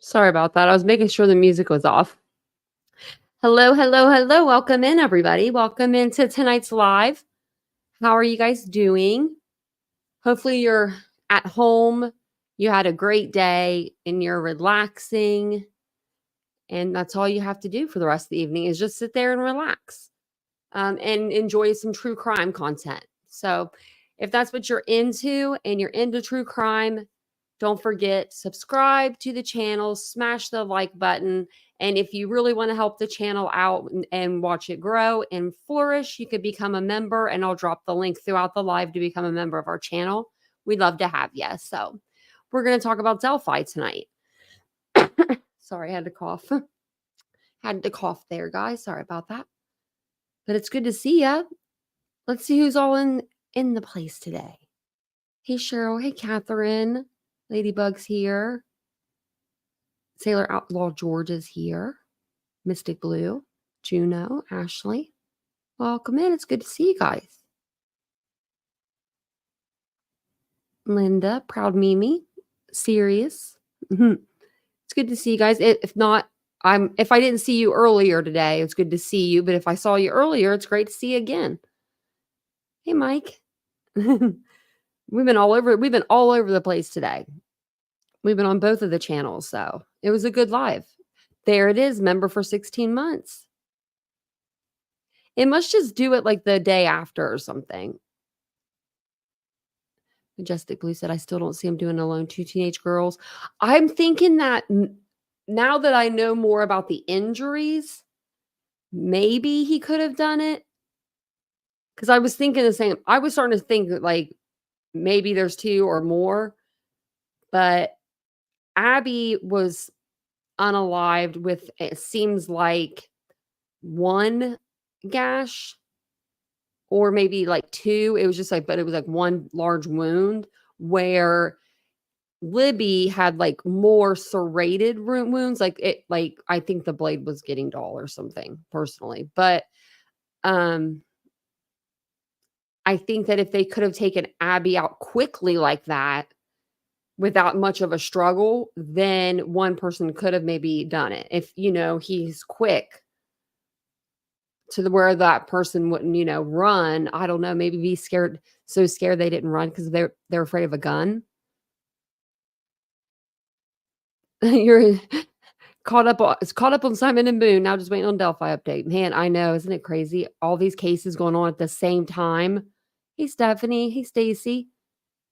Sorry about that. I was making sure the music was off. Hello, hello, hello. Welcome in, everybody. Welcome into tonight's live. How are you guys doing? Hopefully, you're at home. You had a great day and you're relaxing. And that's all you have to do for the rest of the evening is just sit there and relax and enjoy some true crime content. So, if that's what you're into and you're into true crime, don't forget, subscribe to the channel, smash the like button. And if you really want to help the channel out and watch it grow and flourish, you could become a member, and I'll drop the link throughout the live to become a member of our channel. We'd love to have you. So we're going to talk about Delphi tonight. Sorry, I had to cough. Had to cough there, guys. Sorry about that. But it's good to see ya. Let's see who's all in the place today. Hey, Cheryl. Hey, Catherine. Ladybug's here. Sailor Outlaw George is here. Mystic Blue, Juno, Ashley. Welcome in. It's good to see you guys. Linda, Proud Mimi, Sirius. It's good to see you guys. If I didn't see you earlier today, it's good to see you. But if I saw you earlier, it's great to see you again. Hey, Mike. We've been all over the place today. We've been on both of the channels, so it was a good live. There it is, member for 16 months. It must just do it like the day after or something. Majestic Blue said, I still don't see him doing Alone 2 Teenage Girls. I'm thinking that now that I know more about the injuries, maybe he could have done it. Because I was thinking the same. I was starting to think that like maybe there's 2 or more. But Abby was unalived with, it seems like 1 gash or maybe like 2. It was just like, but it was like 1 large wound, where Libby had like more serrated wounds. Like I think the blade was getting dull or something personally. But I think that if they could have taken Abby out quickly like that, without much of a struggle, then one person could have maybe done it. If, he's quick to where that person wouldn't, run. I don't know, maybe be so scared they didn't run because they're afraid of a gun. You're caught up on Simon and Boone. Now just waiting on Delphi update. Man, I know, isn't it crazy? All these cases going on at the same time. Hey, Stephanie. Hey, Stacy.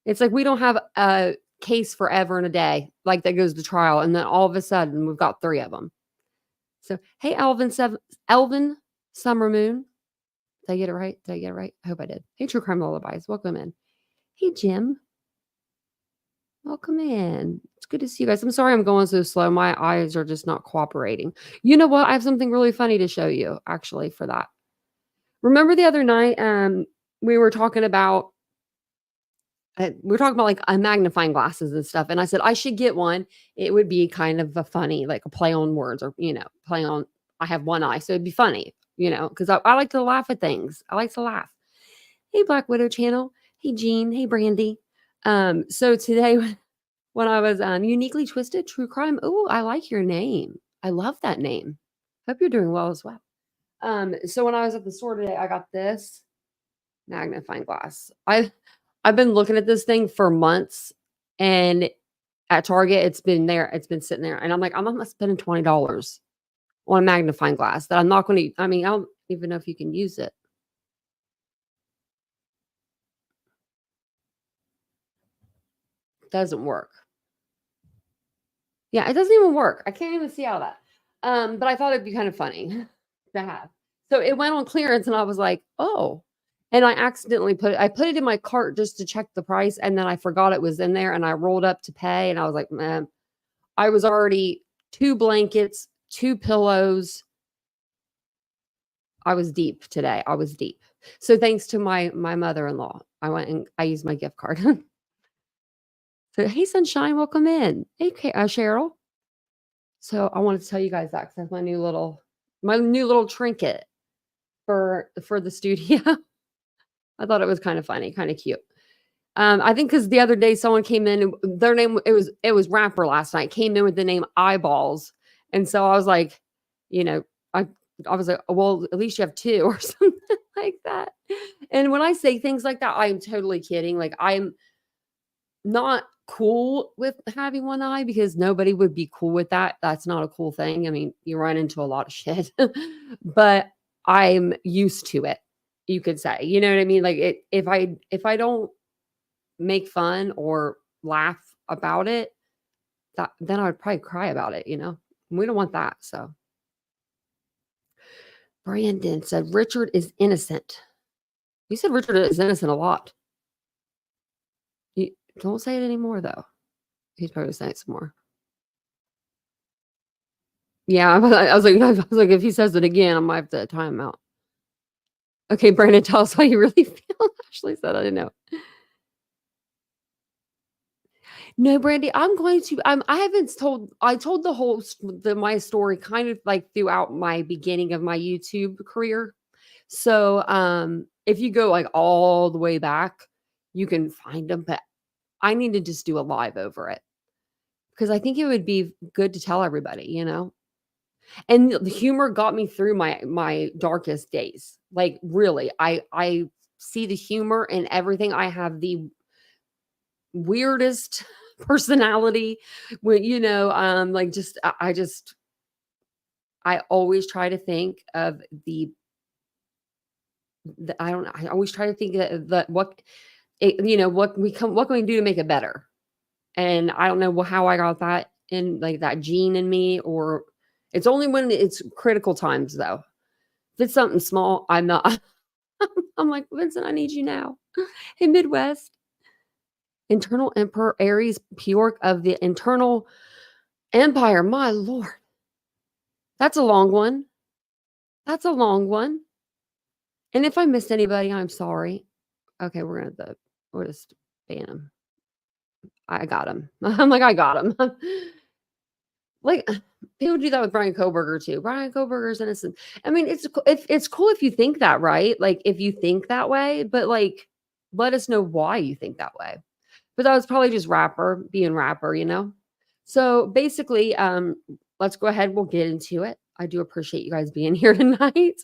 It's like we don't have a case forever and a day like that goes to trial, and then all of a sudden we've got 3 of them. So hey, Elvin Summer Moon. Did I get it right? I hope I did. Hey, True Crime Lullabies, welcome in. Hey, Jim, welcome in. It's good to see you guys. I'm sorry I'm going so slow. My eyes are just not cooperating. You know what? I have something really funny to show you actually for that. Remember the other night we were talking about like magnifying glasses and stuff. And I said, I should get one. It would be kind of a funny, like a play on words or, play on, I have one eye. So it'd be funny, because I like to laugh at things. I like to laugh. Hey, Black Widow channel. Hey, Jean. Hey, Brandy. So today when I was Uniquely Twisted True Crime. Oh, I like your name. I love that name. Hope you're doing well as well. So when I was at the store today, I got this magnifying glass. I've been looking at this thing for months, and at Target, it's been sitting there, and I'm like, I'm not spending $20 on a magnifying glass that I'm not going to, I don't even know if you can use it. Doesn't work. Yeah, it doesn't even work. I can't even see how that. But I thought it'd be kind of funny to have. So it went on clearance, and I was like, oh. And I accidentally put it in my cart just to check the price, and then I forgot it was in there, and I rolled up to pay, and I was like, man, I was already 2 blankets, 2 pillows. I was deep today. So thanks to my mother-in-law, I went and I used my gift card. So hey, Sunshine, welcome in. Hey, Cheryl. So I wanted to tell you guys that because that's my new little trinket for the studio. I thought it was kind of funny, kind of cute. I think because the other day someone came in and their name it was rapper last night, came in with the name Eyeballs. And so I was like, you know, I I was like, well, at least you have two or something like that. And when I say things like that, I'm totally kidding. Like I'm not cool with having one eye because nobody would be cool with that. That's not a cool thing. I mean, you run into a lot of shit, but I'm used to it. You could say, you know what I mean? Like if I don't make fun or laugh about it, that then I would probably cry about it, you know? We don't want that. So Brandon said Richard is innocent. You said Richard is innocent a lot. You don't say it anymore though. He's probably saying it some more. Yeah, I was like, if he says it again, I might have to time him out. Okay, Brandon, tell us how you really feel. Ashley said, I didn't know. No, Brandy, I'm going to. I haven't told. I told the whole my story kind of like throughout my beginning of my YouTube career. So, if you go like all the way back, you can find them. But I need to just do a live over it because I think it would be good to tell everybody, you know. And the humor got me through my darkest days. Like really, I see the humor in everything. I have the weirdest personality when like just I always try to think of the I don't know, I always try to think that what what can we do to make it better? And I don't know how I got that in like that gene in me, or it's only when it's critical times though. If it's something small, I'm not. I'm like, Vincent, I need you now. Hey, Midwest. Internal Emperor Aries Pyork of the Internal Empire. My lord. That's a long one. That's a long one. And if I missed anybody, I'm sorry. Okay, we're just ban him. I got him. I'm like, I got him. Like people do that with Brian Koberger too. Brian Koberger's innocent. I mean, it's cool if you think that, right? Like if you think that way, but like let us know why you think that way. But that was probably just rapper being rapper, you know? So basically, let's go ahead. We'll get into it. I do appreciate you guys being here tonight.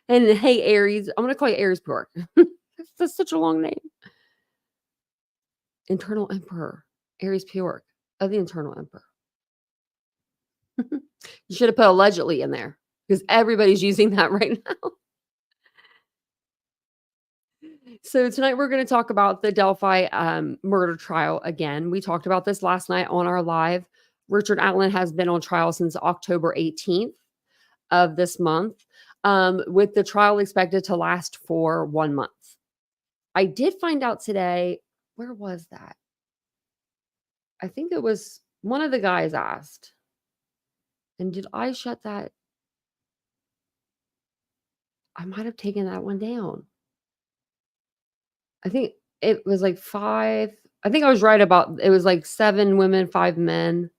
And hey, Aries, I'm gonna call you Aries Pork. That's such a long name. Internal Emperor, Aries Pyork of the Internal Emperor. You should have put allegedly in there because everybody's using that right now. So tonight we're going to talk about the Delphi murder trial again. We talked about this last night on our live. Richard Allen has been on trial since October 18th of this month, with the trial expected to last for 1 month. I did find out today, where was that? I think it was one of the guys asked. And did I shut that? I might have taken that one down. I think it was like 5. I think I was right about it was like 7 women, 5 men.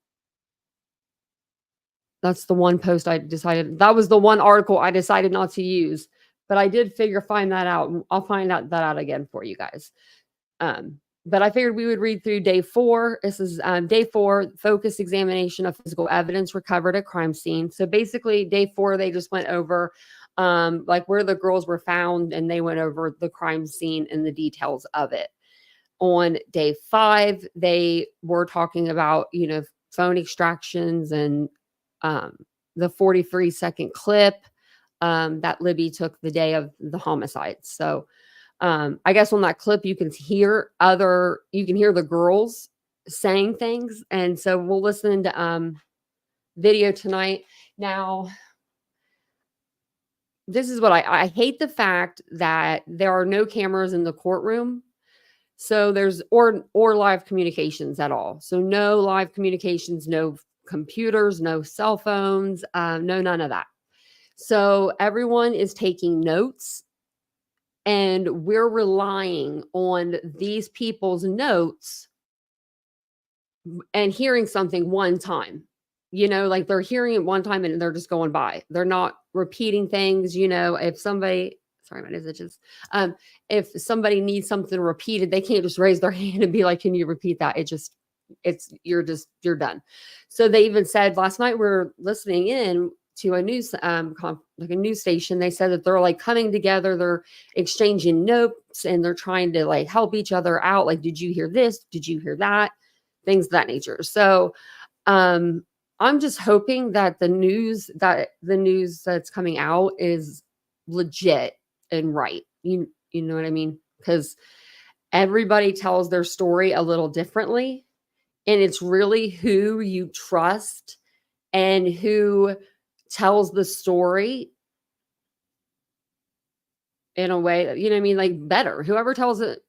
That's the one post I decided. That was the one article I decided not to use, but I did find that out. I'll find that out again for you guys. But I figured we would read through day 4. This is day 4, focused examination of physical evidence recovered at crime scene. So basically, day 4, they just went over like where the girls were found, and they went over the crime scene and the details of it. On day 5, they were talking about, phone extractions and the 43-second clip that Libby took the day of the homicide. So I guess on that clip, you can hear the girls saying things. And so we'll listen to video tonight. Now, this is what I hate the fact that there are no cameras in the courtroom. So there's or live communications at all. So no live communications, no computers, no cell phones, no, none of that. So everyone is taking notes, and we're relying on these people's notes and hearing something one time. Like they're hearing it one time and they're just going by. They're not repeating things. If somebody Sorry, my nose itches. If somebody needs something repeated, they can't just raise their hand and be like, "Can you repeat that?" You're done. So they even said last night we're listening in to a news like a news station. They said that they're like coming together, they're exchanging notes, and they're trying to like help each other out. Like, did you hear this? Did you hear that? Things of that nature. So I'm just hoping that the news that's coming out is legit and right. You know what I mean? Because everybody tells their story a little differently, and it's really who you trust and who tells the story in a way that, you know what I mean, like better. Whoever tells it,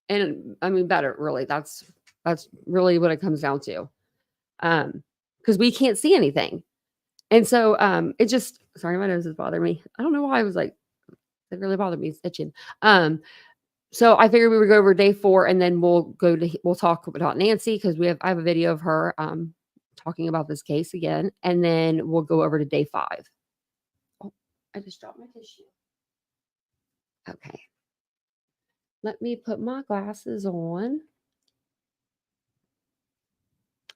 and I mean better, really. That's really what it comes down to. Because we can't see anything. And so it just, sorry, my nose is bothering me. I don't know why I was like, it really bothered me. It's itching. So I figured we would go over day 4, and then we'll talk about Nancy, because I have a video of her talking about this case again, and then we'll go over to day 5. Oh, I just dropped my tissue. Okay. Let me put my glasses on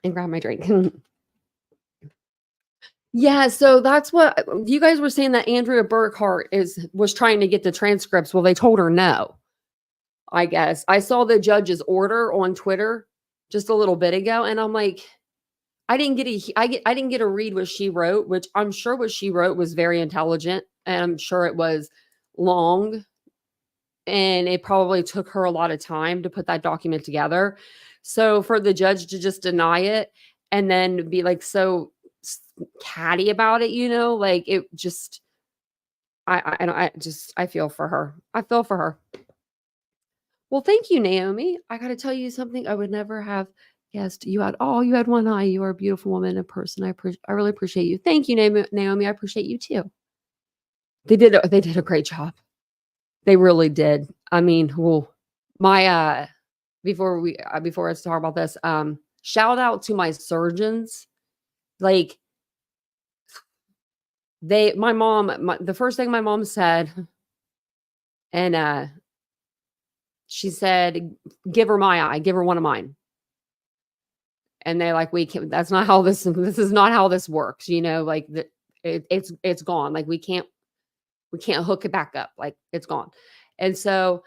and grab my drink. Yeah, so that's what you guys were saying, that Andrea Burkhart was trying to get the transcripts. Well, they told her no. I guess I saw the judge's order on Twitter just a little bit ago, and I'm like, I didn't get to read what she wrote, which I'm sure what she wrote was very intelligent, and I'm sure it was long, and it probably took her a lot of time to put that document together. So for the judge to just deny it and then be like so catty about it, like it just, I feel for her. I feel for her. Well, thank you, Naomi. I got to tell you something I would never have guessed. You had one eye. You are a beautiful woman, a person. I really appreciate you. Thank you, Naomi. I appreciate you too. They did a great job. They really did. I mean, my before I talk about this, shout out to my surgeons. Like the first thing my mom said, and she said, give her my eye, give her one of mine. And they're like, that's not how this is not how this works. Like it's gone. Like we can't hook it back up. Like it's gone. And so,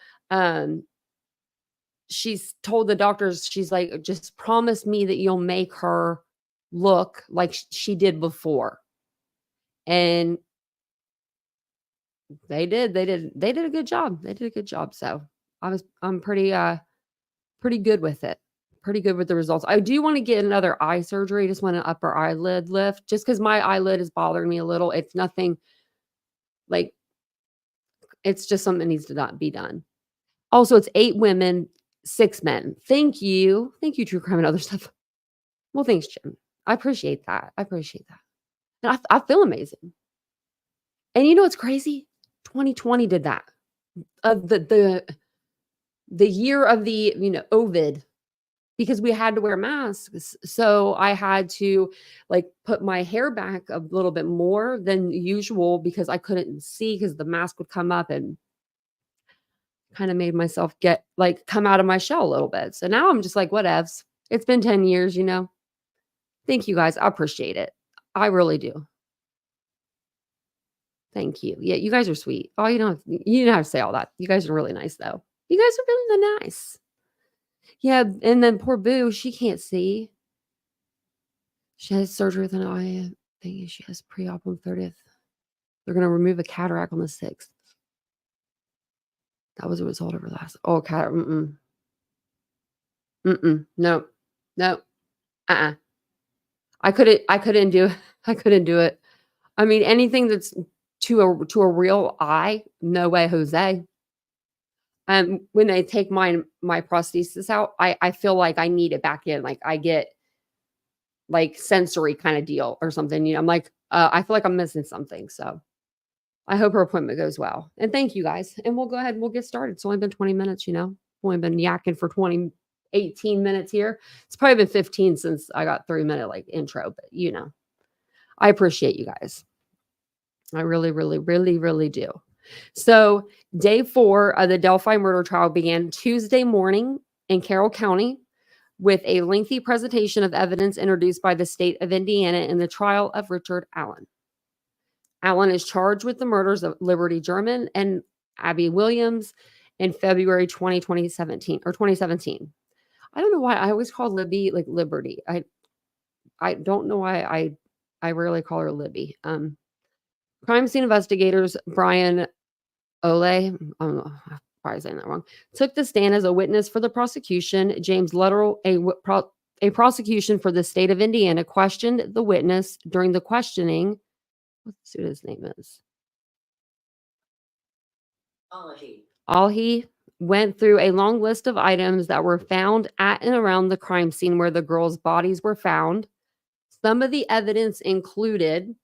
she's told the doctors, she's like, just promise me that you'll make her look like she did before. And they did a good job. They did a good job. So I'm pretty good with it. Pretty good with the results. I do want to get another eye surgery. Just want an upper eyelid lift, just because my eyelid is bothering me a little. It's nothing like, it's just something that needs to not be done. Also, it's 8 women, 6 men. Thank you. Thank you, True Crime and Other Stuff. Well, thanks, Jim. I appreciate that. And I feel amazing. And you know what's crazy? 2020 did that. The year of the, Ovid, because we had to wear masks. So I had to like put my hair back a little bit more than usual because I couldn't see, because the mask would come up, and kind of made myself come out of my shell a little bit. So now I'm just like, whatevs. It's been 10 years, Thank you guys. I appreciate it. I really do. Thank you. Yeah, you guys are sweet. Oh, you don't have to say all that. You guys are really nice, though. You guys are really nice. Yeah, and then poor Boo, she can't see. She has surgery with an eye. Thinking she has pre-op on 30th. They're going to remove a cataract on the 6th. That was a result of her last. Oh, cataract. No. I couldn't do it. I mean, anything that's to a real eye, no way, Jose. When they take my prosthesis out, I feel like I need it back in. Like I get like sensory kind of deal or something. I'm like, I feel like I'm missing something. So I hope her appointment goes well. And thank you guys. And we'll go ahead and we'll get started. It's only been 20 minutes, only been yakking for 18 minutes here. It's probably been 15 since I got 3-minute intro, but I appreciate you guys. I really, really, really, really do. So, day 4 of the Delphi murder trial began Tuesday morning in Carroll County with a lengthy presentation of evidence introduced by the state of Indiana in the trial of Richard Allen. Allen is charged with the murders of Liberty German and Abby Williams in February 2017. I don't know why I always call Libby like Liberty. I don't know why I rarely call her Libby. Crime scene investigators Brian Ole, I'm probably saying that wrong, took the stand as a witness for the prosecution. James Luttrell, a prosecution for the state of Indiana, questioned the witness during the questioning. Let's see what his name is. Alhi went through a long list of items that were found at and around the crime scene where the girls' bodies were found. Some of the evidence included,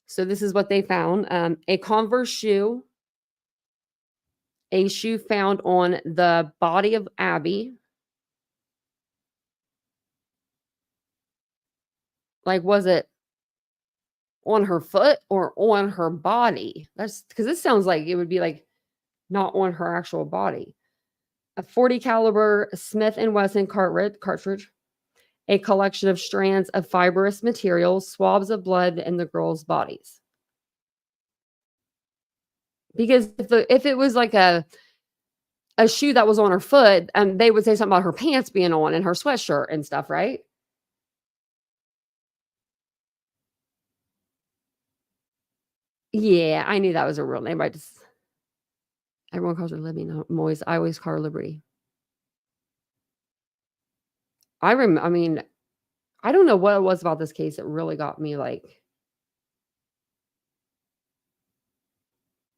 so this is what they found, a Converse shoe, a shoe found on the body of Abby. Like, was it on her foot or on her body? That's because this sounds like it would be like not on her actual body. A 40 caliber Smith & Wesson cartridge, a collection of strands of fibrous materials, swabs of blood in the girls' bodies. Because if it was like a shoe that was on her foot, they would say something about her pants being on and her sweatshirt and stuff, right? Yeah, I knew that was a real name. Everyone calls her Libby. No, I always call her Liberty. I mean, I don't know what it was about this case that really got me like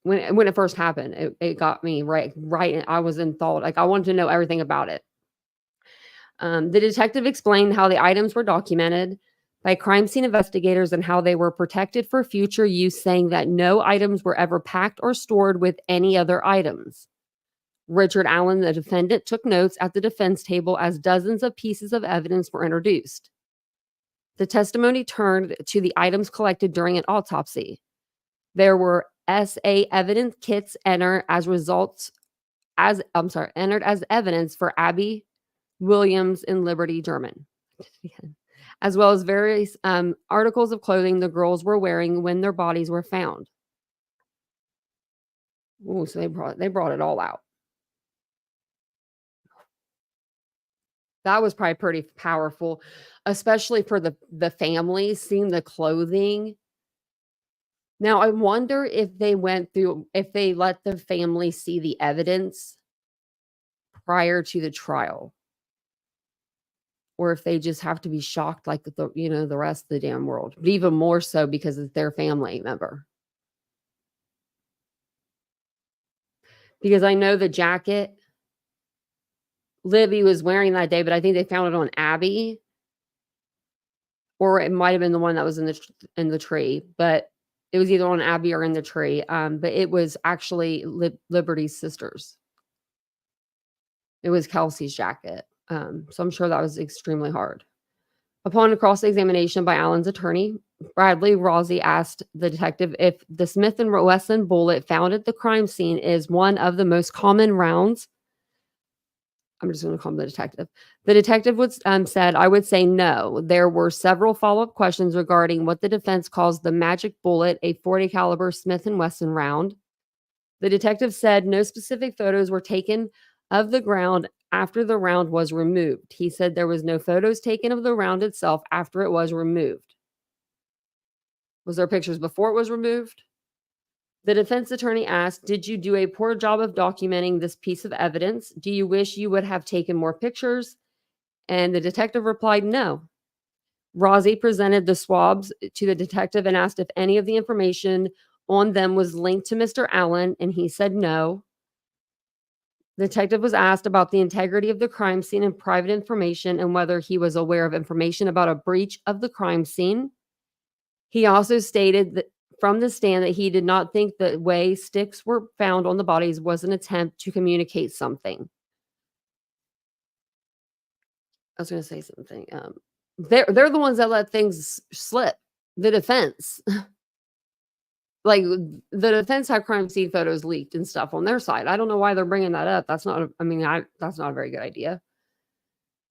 when it first happened. It got me right. And I was enthralled. Like I wanted to know everything about it. The detective explained how the items were documented by crime scene investigators and how they were protected for future use, saying that no items were ever packed or stored with any other items. Richard Allen, the defendant, took notes at the defense table as dozens of pieces of evidence were introduced. The testimony turned to the items collected during an autopsy. There were SA evidence kits entered as evidence for Abby Williams and Liberty German, as well as various articles of clothing the girls were wearing when their bodies were found. Ooh, so they brought it all out. That was probably pretty powerful, especially for the family seeing the clothing. Now, I wonder if they let the family see the evidence prior to the trial, or if they just have to be shocked like the rest of the damn world, but even more so because it's their family member. Because I know the jacket Libby was wearing that day, but I think they found it on Abby, or it might have been the one that was in the tree, but it was either on Abby or in the tree. But it was actually Liberty's sister's. It was Kelsey's jacket. So I'm sure that was extremely hard. Upon a cross-examination by Allen's attorney, Bradley Rossi asked the detective if the Smith & Wesson bullet found at the crime scene is one of the most common rounds. I'm just going to call him the detective. The detective said, I would say no. There were several follow-up questions regarding what the defense calls the magic bullet, a 40 caliber Smith & Wesson round. The detective said no specific photos were taken of the ground after the round was removed. He said there was no photos taken of the round itself after it was removed. Was there pictures before it was removed? The defense attorney asked, did you do a poor job of documenting this piece of evidence? Do you wish you would have taken more pictures? And the detective replied, no. Rossi presented the swabs to the detective and asked if any of the information on them was linked to Mr. Allen, and he said no. The detective was asked about the integrity of the crime scene and private information and whether he was aware of information about a breach of the crime scene. He also stated that from the stand that he did not think the way sticks were found on the bodies was an attempt to communicate something. I was going to say something. They're the ones that let things slip. The defense. Like, the defense had crime scene photos leaked and stuff on their side. I don't know why they're bringing that up. That's not that's not a very good idea.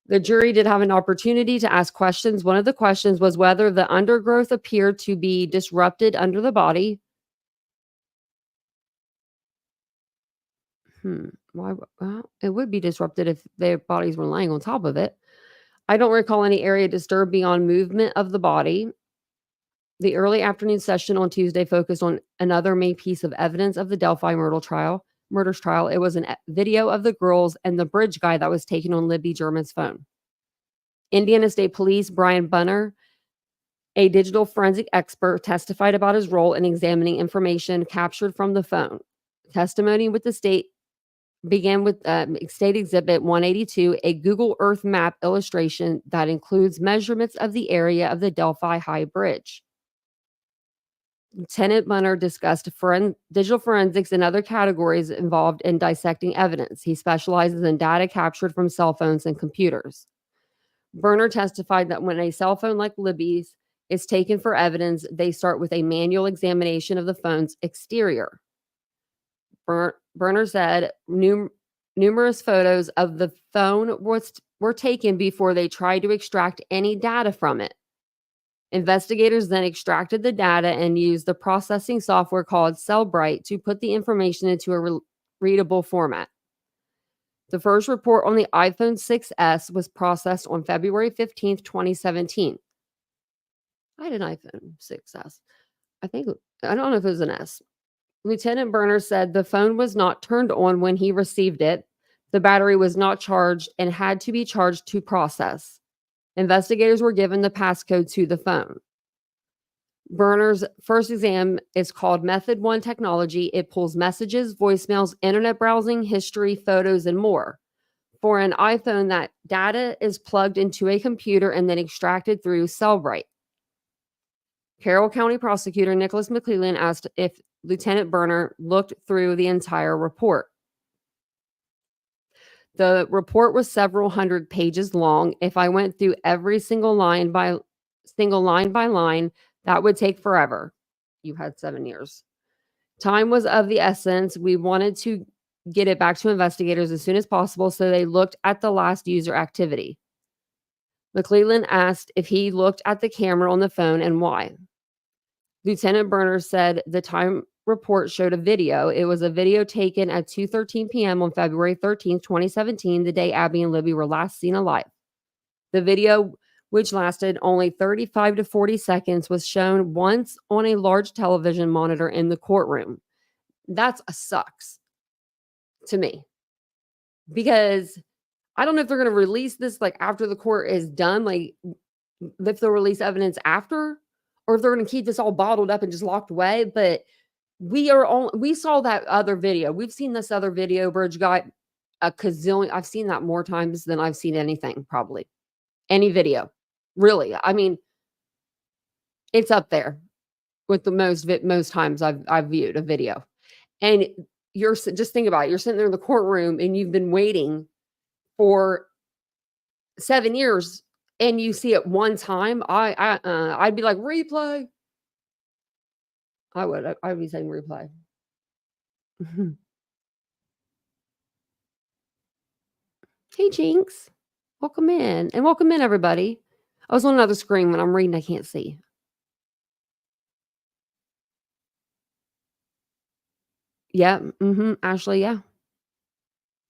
The jury did have an opportunity to ask questions. One of the questions was whether the undergrowth appeared to be disrupted under the body. Why? Well, it would be disrupted if their bodies were lying on top of it. I don't recall any area disturbed beyond movement of the body. The early afternoon session on Tuesday focused on another main piece of evidence of the Delphi murders trial. It was a video of the girls and the bridge guy that was taken on Libby German's phone. Indiana State Police Brian Bunner, a digital forensic expert, testified about his role in examining information captured from the phone. Testimony with the state began with State Exhibit 182, a Google Earth map illustration that includes measurements of the area of the Delphi High Bridge. Lieutenant Bunner discussed digital forensics and other categories involved in dissecting evidence. He specializes in data captured from cell phones and computers. Burner testified that when a cell phone like Libby's is taken for evidence, they start with a manual examination of the phone's exterior. Burner said numerous photos of the phone were taken before they tried to extract any data from it. Investigators then extracted the data and used the processing software called Cellbrite to put the information into a readable format. The first report on the iPhone 6S was processed on February 15th, 2017. I had an iPhone 6S. I don't know if it was an S. Lieutenant Burner said the phone was not turned on when he received it. The battery was not charged and had to be charged to process. Investigators were given the passcode to the phone. Burner's first exam is called Method 1 technology. It pulls messages, voicemails, internet browsing, history, photos, and more. For an iPhone, that data is plugged into a computer and then extracted through Cellbrite. Carroll County Prosecutor Nicholas McClellan asked if Lieutenant Burner looked through the entire report. The report was several hundred pages long. If I went through every single line by line, that would take forever. You had 7 years. Time was of the essence. We wanted to get it back to investigators as soon as possible, so they looked at the last user activity. McClellan asked if he looked at the camera on the phone and why. Lieutenant Burner said the time report showed a video. It was a video taken at 2:13 p.m. on February 13th, 2017, the day Abby and Libby were last seen alive. The video, which lasted only 35 to 40 seconds, was shown once on a large television monitor in the courtroom. That's a sucks to me, because I don't know if they're going to release this like after the court is done, like if they'll release evidence after, or if they're going to keep this all bottled up and just locked away. But we saw that other video. We've seen this other video, Bridge Guy, a gazillion. I've seen that more times than I've seen anything, probably any video. Really, I mean, it's up there with the most times I've viewed a video. And you're just think about it. You're sitting there in the courtroom and you've been waiting for 7 years, and you see it one time. I'd be like, replay. I'd be saying replay. Hey, Jinx. Welcome in. And welcome in, everybody. I was on another screen. When I'm reading, I can't see. Yeah. Ashley, yeah.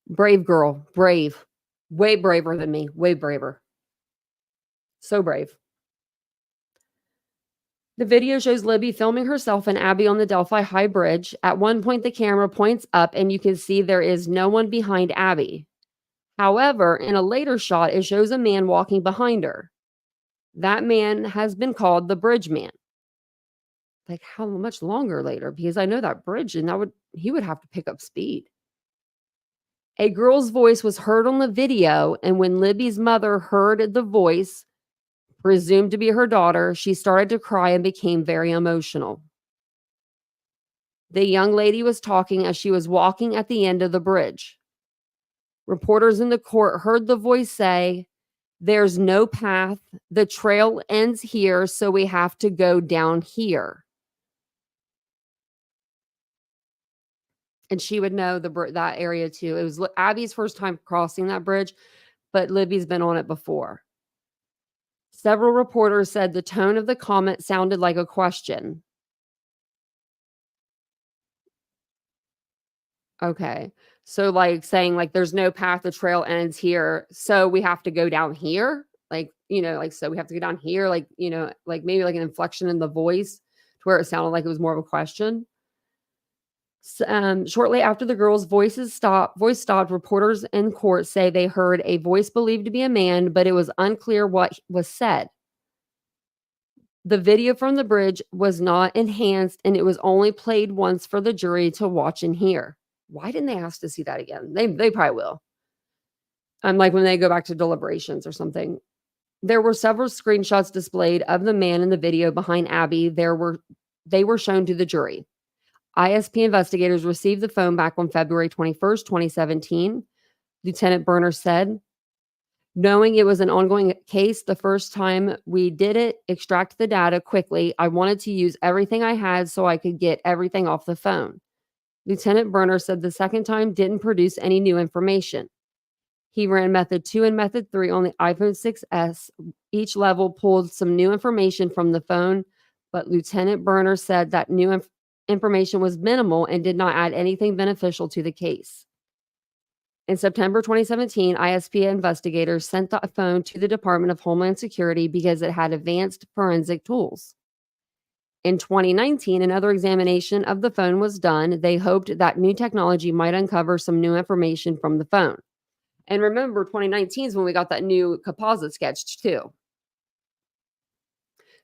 Brave girl. Brave. Way braver than me. Way braver. So brave. The video shows Libby filming herself and Abby on the Delphi High Bridge. At one point, the camera points up and you can see there is no one behind Abby. However, in a later shot, it shows a man walking behind her. That man has been called the Bridge Man. Like, how much longer later? Because I know that bridge, and he would have to pick up speed. A girl's voice was heard on the video, and when Libby's mother heard the voice, presumed to be her daughter, she started to cry and became very emotional. The young lady was talking as she was walking at the end of the bridge. Reporters in the court heard the voice say, "There's no path. The trail ends here, so we have to go down here." and she would know that area too. It was Abby's first time crossing that bridge, but Libby's been on it before. Several reporters said the tone of the comment sounded like a question. Okay. So, like, saying, like, "There's no path, the trail ends here, so we have to go down here?" Like, like, "So we have to go down here?" Like, like, maybe, like, an inflection in the voice to where it sounded like it was more of a question. Shortly after the girls' voice stopped, reporters in court say they heard a voice believed to be a man, but it was unclear what was said. The video from the bridge was not enhanced, and it was only played once for the jury to watch and hear. Why didn't they ask to see that again? They probably will. Like when they go back to deliberations or something. There were several screenshots displayed of the man in the video behind Abby. They were shown to the jury. ISP investigators received the phone back on February 21st, 2017. Lieutenant Berner said, "Knowing it was an ongoing case, the first time we did it, extract the data quickly, I wanted to use everything I had so I could get everything off the phone." Lieutenant Berner said the second time didn't produce any new information. He ran method 2 and method 3 on the iPhone 6S. Each level pulled some new information from the phone, but Lieutenant Berner said that new information was minimal and did not add anything beneficial to the case. In September 2017, ISP investigators sent the phone to the Department of Homeland Security because it had advanced forensic tools. In 2019, another examination of the phone was done. They hoped that new technology might uncover some new information from the phone. And remember, 2019 is when we got that new composite sketch too.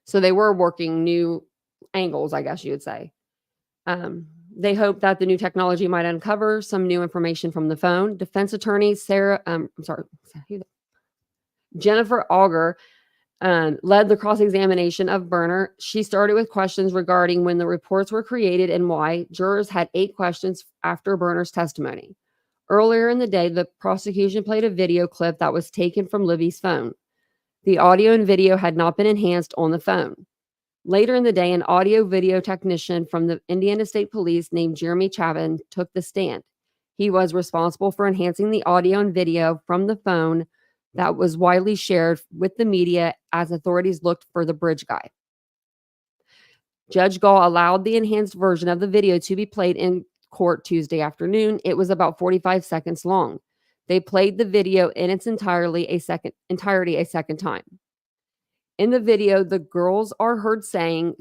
So they were working new angles, I guess you would say. They hoped that the new technology might uncover some new information from the phone. Defense attorney Jennifer Auger led the cross-examination of Berner. She started with questions regarding when the reports were created and why. Jurors had 8 questions after Berner's testimony. Earlier in the day, the prosecution played a video clip that was taken from Libby's phone. The audio and video had not been enhanced on the phone. Later in the day, an audio-video technician from the Indiana State Police named Jeremy Chavin took the stand. He was responsible for enhancing the audio and video from the phone that was widely shared with the media as authorities looked for the bridge guy. Judge Gall allowed the enhanced version of the video to be played in court Tuesday afternoon. It was about 45 seconds long. They played the video in its entirety a second time. In the video, the girls are heard saying,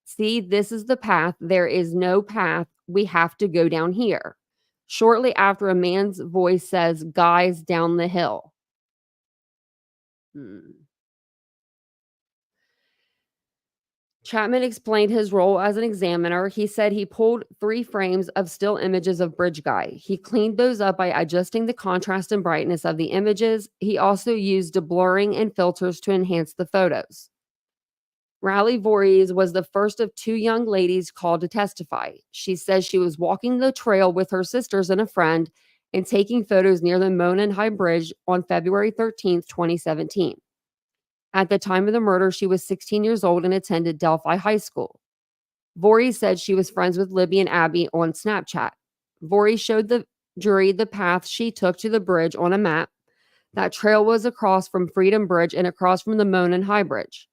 "See, this is the path. There is no path. We have to go down here." Shortly after, a man's voice says, "Guys, down the hill." Chapman explained his role as an examiner. He said he pulled 3 frames of still images of Bridge Guy. He cleaned those up by adjusting the contrast and brightness of the images. He also used blurring and filters to enhance the photos. Riley Voorhees was the first of 2 young ladies called to testify. She says she was walking the trail with her sisters and a friend and taking photos near the Monon High Bridge on February 13th, 2017. At the time of the murder, she was 16 years old and attended Delphi High School. Voorhees said she was friends with Libby and Abby on Snapchat. Voorhees showed the jury the path she took to the bridge on a map. That trail was across from Freedom Bridge and across from the Monon High Bridge.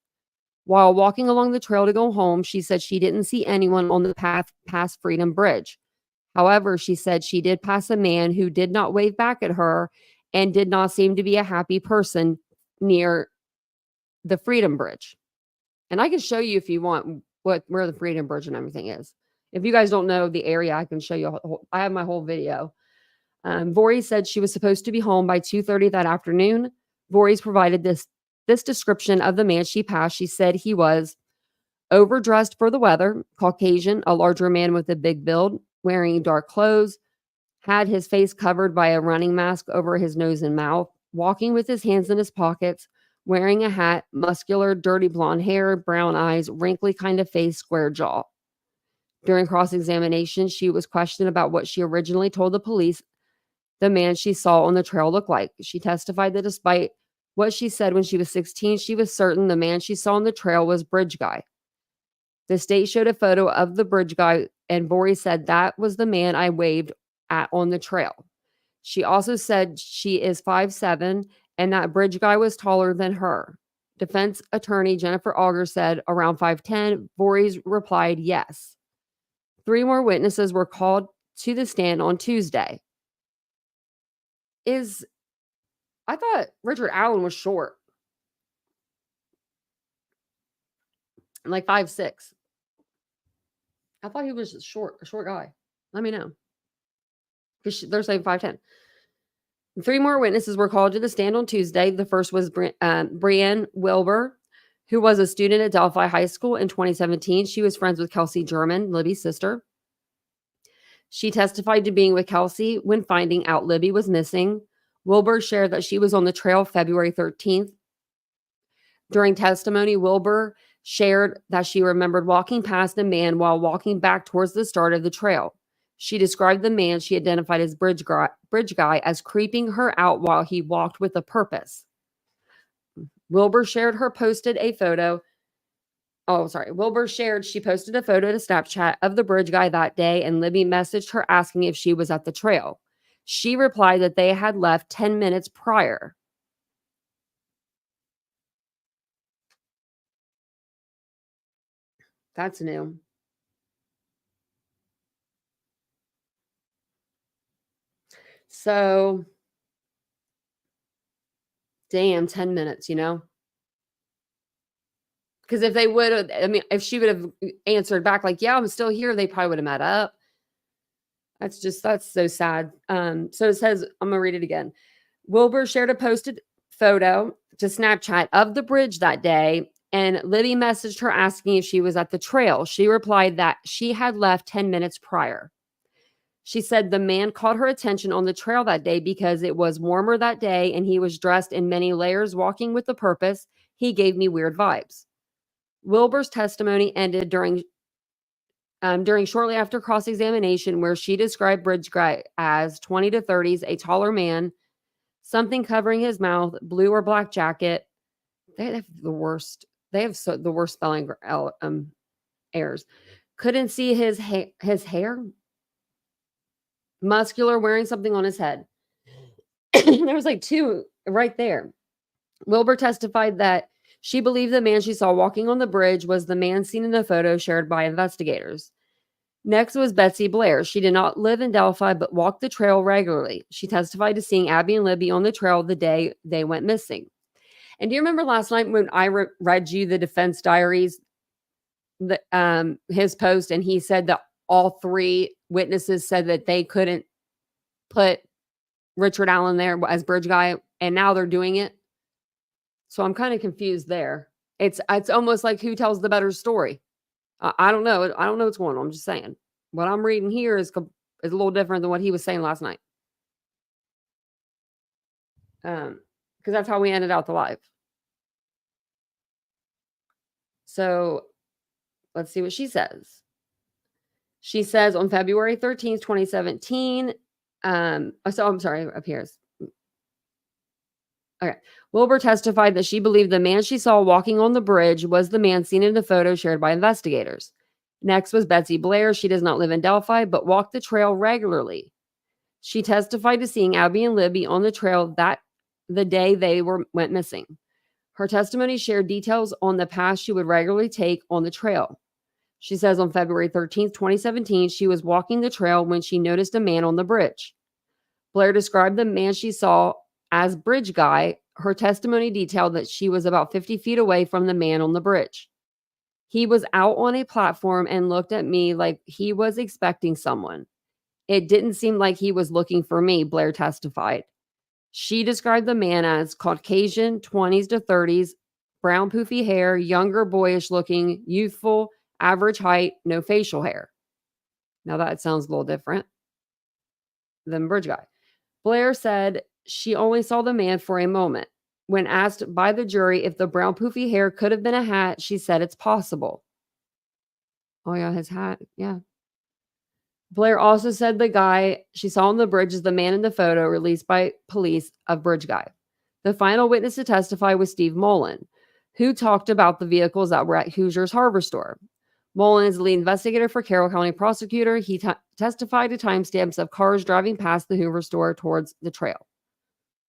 While walking along the trail to go home, she said she didn't see anyone on the path past Freedom Bridge. However, she said she did pass a man who did not wave back at her and did not seem to be a happy person near the Freedom Bridge. And I can show you if you want where the Freedom Bridge and everything is. If you guys don't know the area, I can show you. I have my whole video. Voorhees said she was supposed to be home by 2:30 that afternoon. Voorhees provided this description of the man she passed. She said he was overdressed for the weather, Caucasian, a larger man with a big build, wearing dark clothes, had his face covered by a running mask over his nose and mouth, walking with his hands in his pockets, wearing a hat, muscular, dirty blonde hair, brown eyes, wrinkly kind of face, square jaw. During cross-examination, she was questioned about what she originally told the police the man she saw on the trail looked like. She testified that despite what she said when she was 16, she was certain the man she saw on the trail was Bridge Guy. The state showed a photo of the Bridge Guy, and Voorhees said, "That was the man I waved on the trail. She also said she is 5'7" and that bridge guy was taller than her. Defense attorney Jennifer Auger said around 5'10". Voorhees replied yes. 3 more witnesses were called to the stand on Tuesday. I thought Richard Allen was short. Like 5'6". I thought he was a short guy. Let me know. Because they're saying 5'10". 3 more witnesses were called to the stand on Tuesday. The first was Brianne Wilbur, who was a student at Delphi High School in 2017. She was friends with Kelsey German, Libby's sister. She testified to being with Kelsey when finding out Libby was missing. Wilbur shared that she was on the trail February 13th. During testimony, Wilbur shared that she remembered walking past a man while walking back towards the start of the trail. She described the man she identified as bridge guy as creeping her out while he walked with a purpose. Wilbur shared she posted a photo to Snapchat of the bridge guy that day, and Libby messaged her asking if she was at the trail. She replied that they had left 10 minutes prior. That's new. So, damn, 10 minutes, Because if they would have, if she would have answered back like, yeah, I'm still here, they probably would have met up. That's so sad. So it says, I'm going to read it again. Wilbur shared a posted photo to Snapchat of the bridge that day, and Libby messaged her asking if she was at the trail. She replied that she had left 10 minutes prior. She said the man caught her attention on the trail that day because it was warmer that day and he was dressed in many layers, walking with a purpose. He gave me weird vibes. Wilbur's testimony ended during shortly after cross-examination, where she described bridge guy as 20 to 30s, a taller man, something covering his mouth, blue or black jacket. They have the worst. They have the worst spelling errors. Couldn't see his hair. Muscular, wearing something on his head. There was like 2 right there. Wilbur testified that she believed the man she saw walking on the bridge was the man seen in the photo shared by investigators. Next was Betsy Blair. She did not live in Delphi, but walked the trail regularly. She testified to seeing Abby and Libby on the trail the day they went missing. And do you remember last night when I read you the defense diaries, his post, and he said that all 3 witnesses said that they couldn't put Richard Allen there as bridge guy, and now they're doing it. So I'm kind of confused there. It's almost like who tells the better story. I don't know. I don't know what's going on. I'm just saying. What I'm reading here is a little different than what he was saying last night. Because that's how we ended out the live. So let's see what she says. She says on February 13th, 2017. I'm sorry, up here. Okay. Wilbur testified that she believed the man she saw walking on the bridge was the man seen in the photo shared by investigators. Next was Betsy Blair. She does not live in Delphi, but walked the trail regularly. She testified to seeing Abby and Libby on the trail the day they went missing. Her testimony shared details on the path she would regularly take on the trail. She says on February 13th, 2017, she was walking the trail when she noticed a man on the bridge. Blair described the man she saw as bridge guy. Her testimony detailed that she was about 50 feet away from the man on the bridge. He was out on a platform and looked at me like he was expecting someone. It didn't seem like he was looking for me, Blair testified. She described the man as Caucasian, 20s to 30s, brown poofy hair, younger, boyish looking, youthful, average height, no facial hair. Now that sounds a little different than bridge guy. Blair said she only saw the man for a moment. When asked by the jury if the brown poofy hair could have been a hat, she said it's possible. Oh yeah, his hat. Yeah. Blair also said the guy she saw on the bridge is the man in the photo released by police of bridge guy. The final witness to testify was Steve Mullen, who talked about the vehicles that were at Hoosier's Harbor Store. Mullen is the lead investigator for Carroll County prosecutor. He testified to timestamps of cars driving past the Hoover store towards the trail.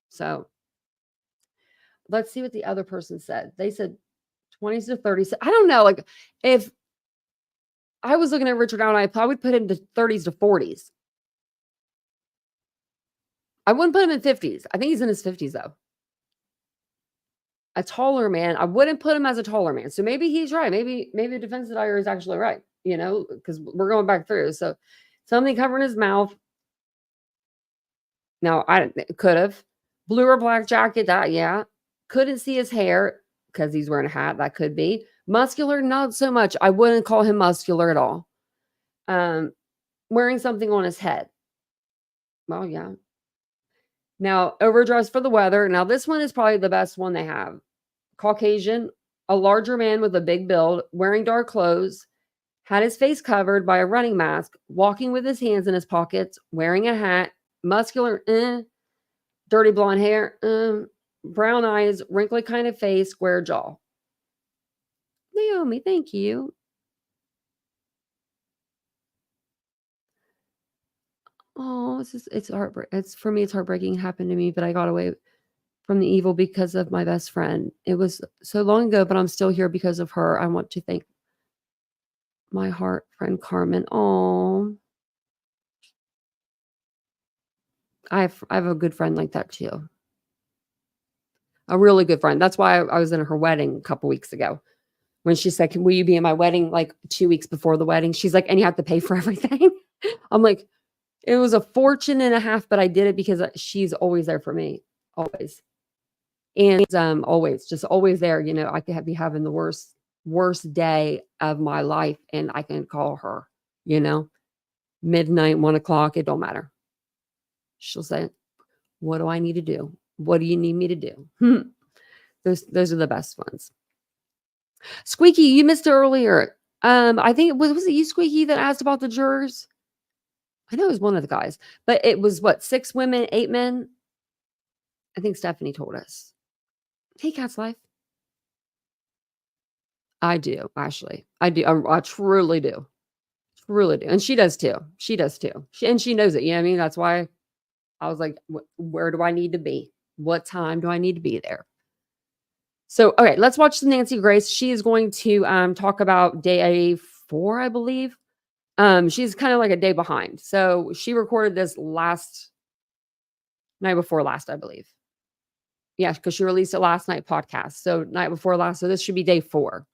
So let's see what the other person said. They said 20s to 30s. I don't know. Like, if I was looking at Richard Allen, I probably would put him to 30s to 40s. I wouldn't put him in 50s. I think he's in his 50s, though. A taller man. I wouldn't put him as a taller man. So maybe he's right. Maybe the defense lawyer is actually right, because we're going back through. So something covering his mouth. Now, I could have. Blue or black jacket, that, yeah. Couldn't see his hair because he's wearing a hat. That could be. Muscular, not so much. I wouldn't call him muscular at all. Wearing something on his head. Well, yeah. Now, overdressed for the weather. Now, this one is probably the best one they have. Caucasian, a larger man with a big build, wearing dark clothes, had his face covered by a running mask, walking with his hands in his pockets, wearing a hat, muscular, dirty blonde hair, brown eyes, wrinkly kind of face, square jaw. Naomi, thank you. Oh, it's heartbreaking. For me, it's heartbreaking. It happened to me, but I got away from the evil because of my best friend. It was so long ago, but I'm still here because of her. I want to thank my heart friend Carmen. Oh, I have a good friend like that too. A really good friend. That's why I was in her wedding a couple weeks ago. When she said, will you be in my wedding like 2 weeks before the wedding? She's like, and you have to pay for everything. I'm like, it was a fortune and a half, but I did it because she's always there for me. Always. And always there. I could be having the worst day of my life and I can call her, midnight, 1 o'clock. It don't matter. She'll say, what do I need to do? What do you need me to do? Those are the best ones. Squeaky, you missed it earlier. I think was it you, Squeaky, that asked about the jurors? I know it was one of the guys, but it was 6 women, 8 men. I think Stephanie told us. Hey, Cat's Life. I do, Ashley. I do. I truly do. Truly do. And she does too. She knows it. You know what I mean? That's why I was like, where do I need to be? What time do I need to be there? So, okay, let's watch the Nancy Grace. She is going to talk about day 4, I believe. She's kind of like a day behind. So she recorded this night before last, I believe. Yeah, because she released it last night podcast. So night before last. So this should be day 4.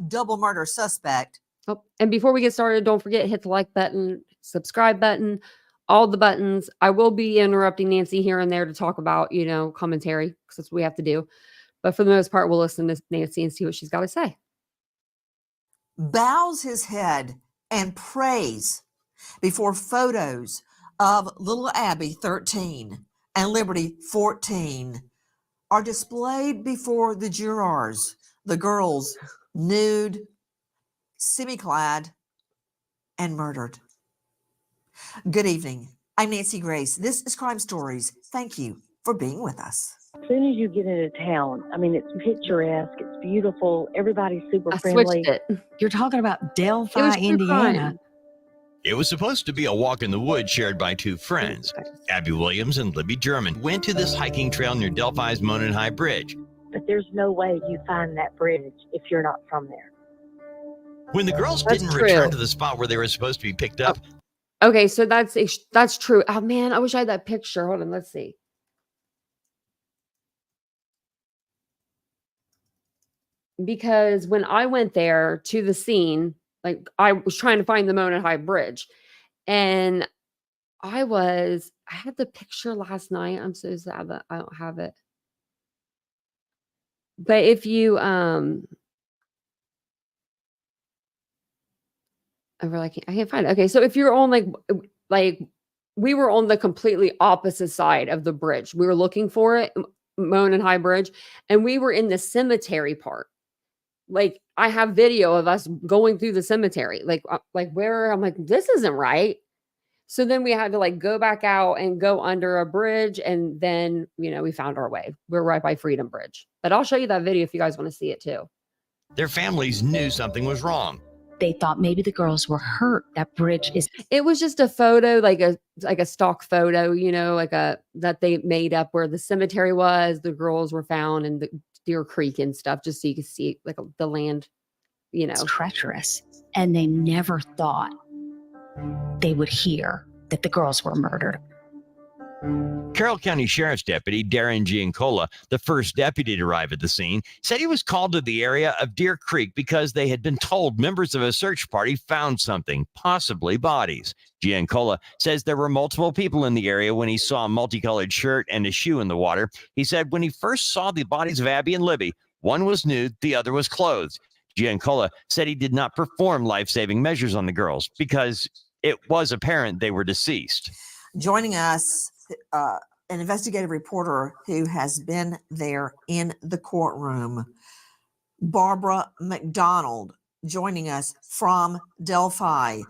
Double murder suspect. Oh, and before we get started, don't forget, hit the like button, subscribe button, all the buttons. I will be interrupting Nancy here and there to talk about, commentary, because that's what we have to do. But for the most part, we'll listen to Nancy and see what she's got to say. Bows his head and prays before photos of little Abby, 13, and Liberty, 14, are displayed before the jurors. The girls, nude, semi-clad, and murdered. Good evening. I'm Nancy Grace. This is Crime Stories. Thank you for being with us. As soon as you get into town, it's picturesque, it's beautiful, everybody's super I friendly. switched it. You're talking about It was Delphi, true Indiana. crime. It was supposed to be a walk in the woods shared by 2 friends. Abby Williams and Libby German went to this hiking trail near Delphi's Monon High Bridge. But there's no way you find that bridge if you're not from there. When the girls That's didn't true. return to the spot where they were supposed to be picked up, Okay, so that's true. Oh man, I wish I had that picture. Hold on, let's see. Because when I went there to the scene, I was trying to find the Monon High Bridge, and I had the picture last night. I'm so sad that I don't have it. But if you I can't find it. Okay, so if you're on like we were on the completely opposite side of the bridge. We were looking for it, Monon High Bridge, and we were in the cemetery part. I have video of us going through the cemetery, where I'm like, this isn't right. So then we had to go back out and go under a bridge. And then, we found our way. We're right by Freedom Bridge, but I'll show you that video if you guys want to see it too. their families knew something was wrong. They thought maybe the girls were hurt. That bridge is. It was just a photo, like a stock photo, that they made up where the cemetery was, the girls were found, and the Deer Creek and stuff, just so you could see the land, treacherous. And they never thought they would hear that the girls were murdered. Carroll County Sheriff's Deputy Darren Giancola, the first deputy to arrive at the scene, said he was called to the area of Deer Creek because they had been told members of a search party found something, possibly bodies. Giancola says there were multiple people in the area when he saw a multicolored shirt and a shoe in the water. He said when he first saw the bodies of Abby and Libby, one was nude, the other was clothed. Giancola said he did not perform life-saving measures on the girls because it was apparent they were deceased. Joining us, an investigative reporter who has been there in the courtroom, Barbara McDonald, joining us from Delphi,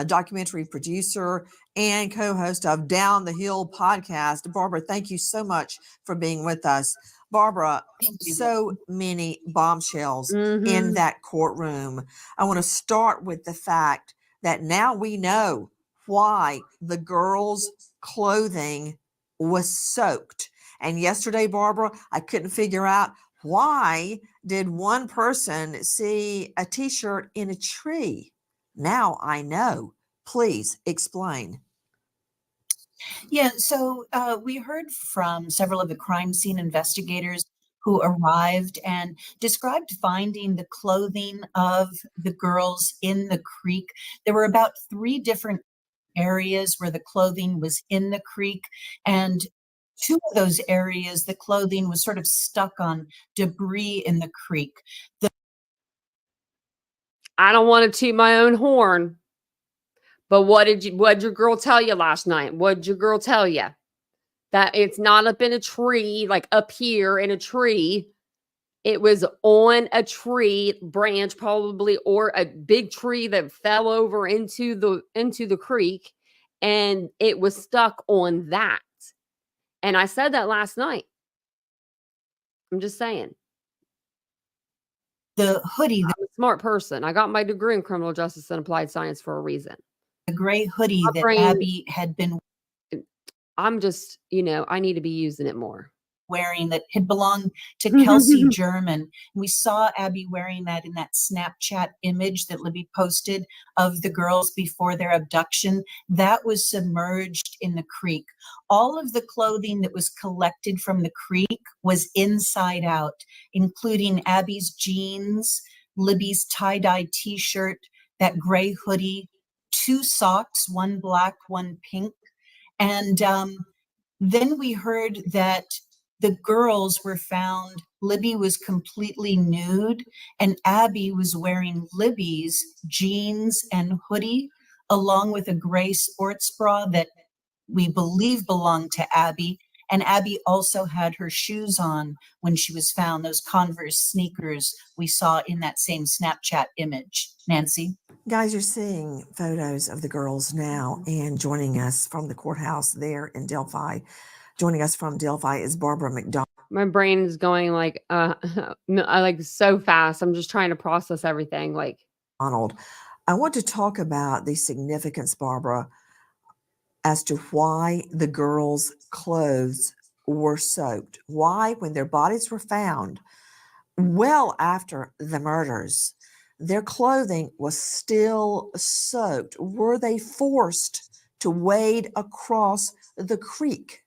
documentary producer and co-host of Down the Hill podcast. Barbara, thank you so much for being with us. Barbara, so many bombshells in that courtroom. I want to start with the fact that now we know why the girls' clothing was soaked. And yesterday, Barbara, I couldn't figure out why did one person see a t-shirt in a tree. Now I know. Please explain. Yeah, so we heard from several of the crime scene investigators who arrived and described finding the clothing of the girls in the creek. There were about 3 different areas where the clothing was in the creek, and 2 of those areas, the clothing was sort of stuck on debris in the creek. I don't want to toot my own horn, but what'd your girl tell you last night? What'd your girl tell you? That it's not up in a tree, like up here in a tree. It was on a tree branch, probably, or a big tree that fell over into the creek, and it was stuck on that. And I said that last night. I'm just saying. The hoodie, I'm a smart person. I got my degree in criminal justice and applied science for a reason. the gray hoodie My that brain- Abby had been I'm just, I need to be using it more. wearing that had belonged to Kelsey German. We saw Abby wearing that in that Snapchat image that Libby posted of the girls before their abduction. That was submerged in the creek. All of the clothing that was collected from the creek was inside out, including Abby's jeans, Libby's tie-dye t-shirt, that gray hoodie, 2 socks, one black, one pink. And then we heard that the girls were found, Libby was completely nude, and Abby was wearing Libby's jeans and hoodie, along with a gray sports bra that we believe belonged to Abby. And Abby also had her shoes on when she was found, those Converse sneakers we saw in that same Snapchat image. Nancy? Guys, you're seeing photos of the girls now, and joining us from the courthouse there in Delphi. Joining us from Delphi is Barbara McDonald. My brain is going like so fast. I'm just trying to process everything. I want to talk about the significance, Barbara, as to why the girls' clothes were soaked. Why, when their bodies were found well after the murders, their clothing was still soaked. Were they forced to wade across the creek?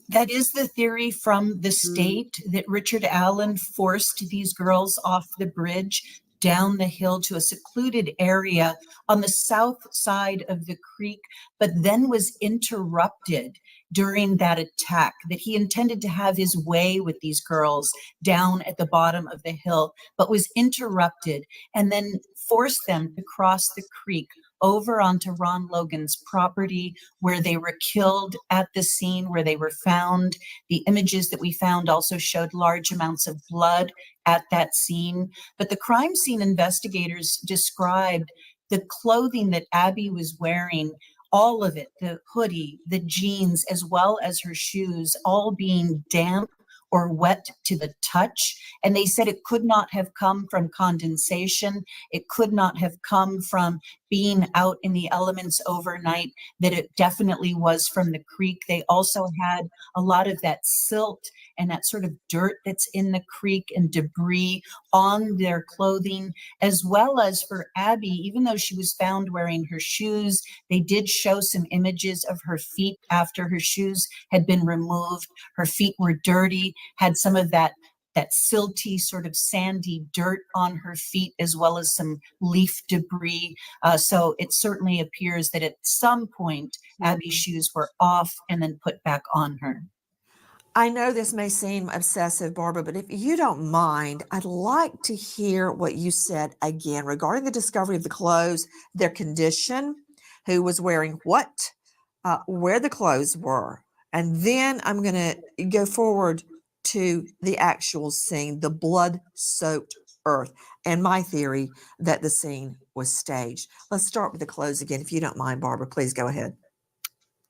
That is the theory from the state, that Richard Allen forced these girls off the bridge down the hill to a secluded area on the south side of the creek, but then was interrupted during that attack, that he intended to have his way with these girls down at the bottom of the hill, but was interrupted, and then forced them to cross the creek over onto Ron Logan's property, where they were killed at the scene where they were found. The images that we found also showed large amounts of blood at that scene. But the crime scene investigators described the clothing that Abby was wearing, all of it, the hoodie, the jeans, as well as her shoes, all being damp or wet to the touch. And they said it could not have come from condensation. It could not have come from being out in the elements overnight, that it definitely was from the creek. They also had a lot of that silt and that sort of dirt that's in the creek and debris on their clothing, as well as for Abby, even though she was found wearing her shoes, they did show some images of her feet after her shoes had been removed. Her feet were dirty, had some of that silty sort of sandy dirt on her feet, as well as some leaf debris. So it certainly appears that at some point, Abby's shoes were off and then put back on her. I know this may seem obsessive, Barbara, but if you don't mind, I'd like to hear what you said again regarding the discovery of the clothes, their condition, who was wearing what, where the clothes were. And then I'm going to go forward to the actual scene, the blood-soaked earth, and my theory that the scene was staged. Let's start with the clothes again. If you don't mind, Barbara, please go ahead.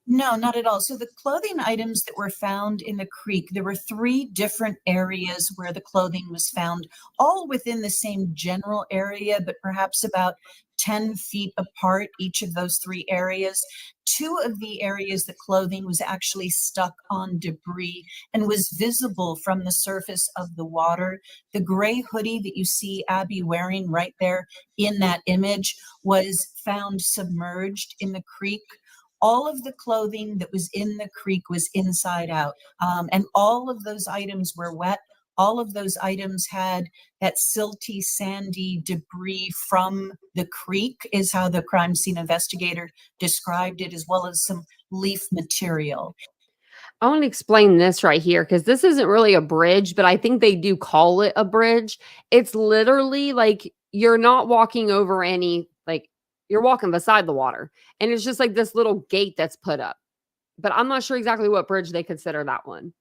No, not at all. So the clothing items that were found in the creek, there were 3 different areas where the clothing was found, all within the same general area, but perhaps about 10 feet apart, each of those 3 areas. 2 of the areas the clothing was actually stuck on debris and was visible from the surface of the water. The gray hoodie that you see Abby wearing right there in that image was found submerged in the creek. All of the clothing that was in the creek was inside out, and all of those items were wet. All of those items had that silty, sandy debris from the creek, is how the crime scene investigator described it, as well as some leaf material. I want to explain this right here because this isn't really a bridge, but I think they do call it a bridge. It's literally like you're not walking over any, like you're walking beside the water. And it's just like this little gate that's put up. But I'm not sure exactly what bridge they consider that one.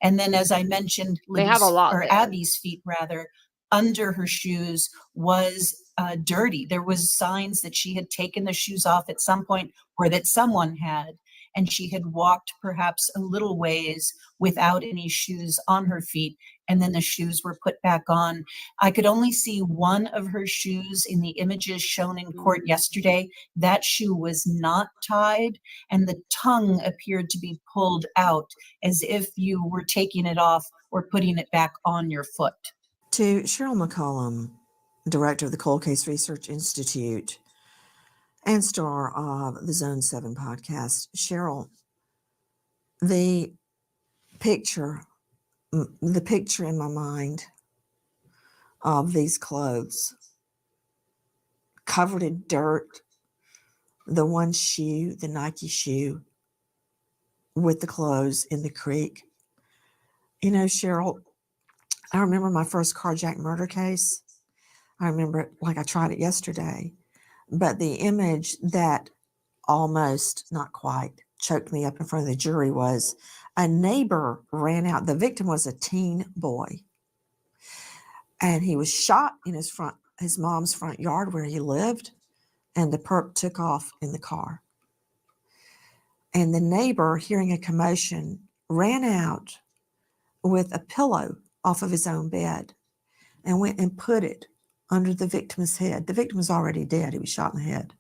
And then, as I mentioned, They have a lot or there. Abby's feet rather, under her shoes was dirty. There was signs that she had taken the shoes off at some point, or that someone had, and she had walked perhaps a little ways without any shoes on her feet, and then the shoes were put back on. I could only see one of her shoes in the images shown in court yesterday. That shoe was not tied, and the tongue appeared to be pulled out as if you were taking it off or putting it back on your foot. To Cheryl McCollum, director of the Cold Case Research Institute and star of the Zone 7 podcast, Cheryl, the picture in my mind of these clothes covered in dirt, the one shoe, the Nike shoe with the clothes in the creek. You know, Cheryl, I remember my first carjack murder case. I remember it like I tried it yesterday. But the image that almost, not quite, choked me up in front of the jury was a neighbor ran out. The victim was a teen boy. And he was shot in his mom's front yard where he lived. And the perp took off in the car. And the neighbor, hearing a commotion, ran out with a pillow off of his own bed and went and put it under the victim's head. The victim was already dead. He was shot in the head.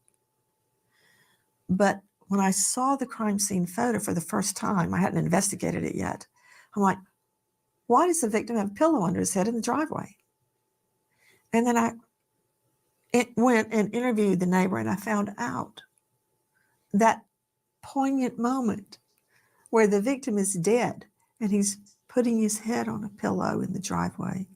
But when I saw the crime scene photo for the first time, I hadn't investigated it yet. I'm like, why does the victim have a pillow under his head in the driveway? And then I went and interviewed the neighbor, and I found out that poignant moment where the victim is dead and he's putting his head on a pillow in the driveway.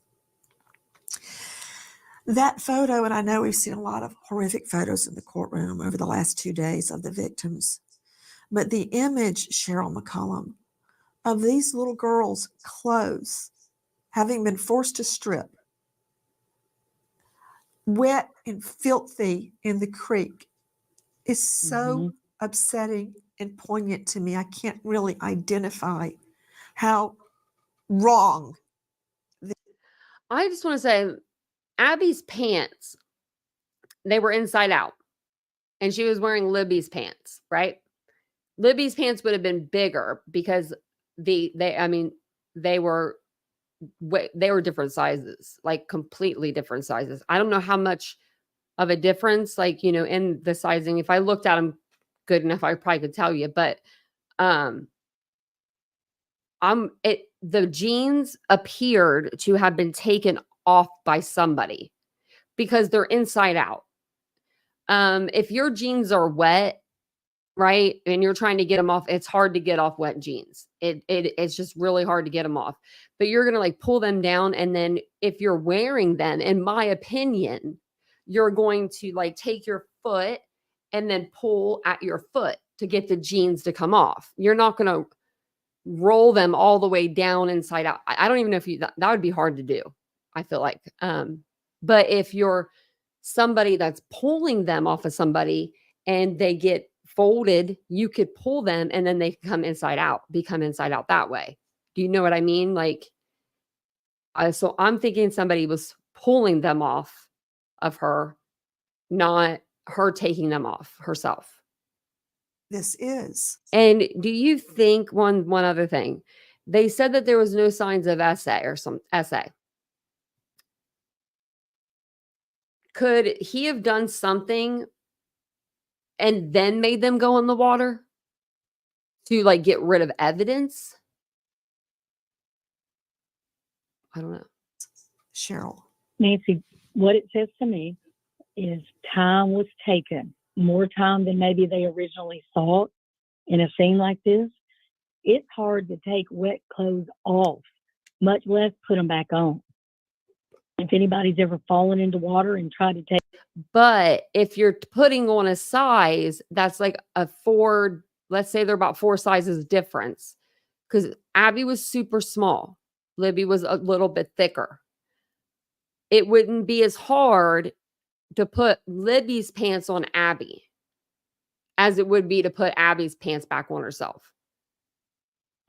That photo, and I know we've seen a lot of horrific photos in the courtroom over the last 2 days of the victims, but the image, Cheryl McCollum, of these little girls' clothes having been forced to strip, wet and filthy in the creek, is so upsetting and poignant to me. I can't really identify how wrong. I just want to say, Abby's pants, they were inside out. And she was wearing Libby's pants, right? Libby's pants would have been bigger because they were different sizes, like completely different sizes. I don't know how much of a difference, like, you know, in the sizing. If I looked at them good enough, I probably could tell you, but the jeans appeared to have been taken off by somebody because they're inside out. If your jeans are wet, right, and you're trying to get them off, it's hard to get off wet jeans. It's just really hard to get them off. But you're gonna like pull them down, and then if you're wearing them, in my opinion, you're going to like take your foot and then pull at your foot to get the jeans to come off. You're not gonna roll them all the way down inside out. I don't even know if that would be hard to do, I feel like. But if you're somebody that's pulling them off of somebody and they get folded, you could pull them and then they become inside out that way. Do you know what I mean? Like, so I'm thinking somebody was pulling them off of her, not her taking them off herself. This is. And do you think one other thing? They said that there was no signs of SA. Could he have done something and then made them go in the water to like get rid of evidence? I don't know. Cheryl. Nancy, what it says to me is time was taken, more time than maybe they originally thought in a scene like this. It's hard to take wet clothes off, much less put them back on. If anybody's ever fallen into water and tried to take. But if you're putting on a size that's like a 4, let's say they're about 4 sizes difference, because Abby was super small, Libby was a little bit thicker. It wouldn't be as hard to put Libby's pants on Abby as it would be to put Abby's pants back on herself.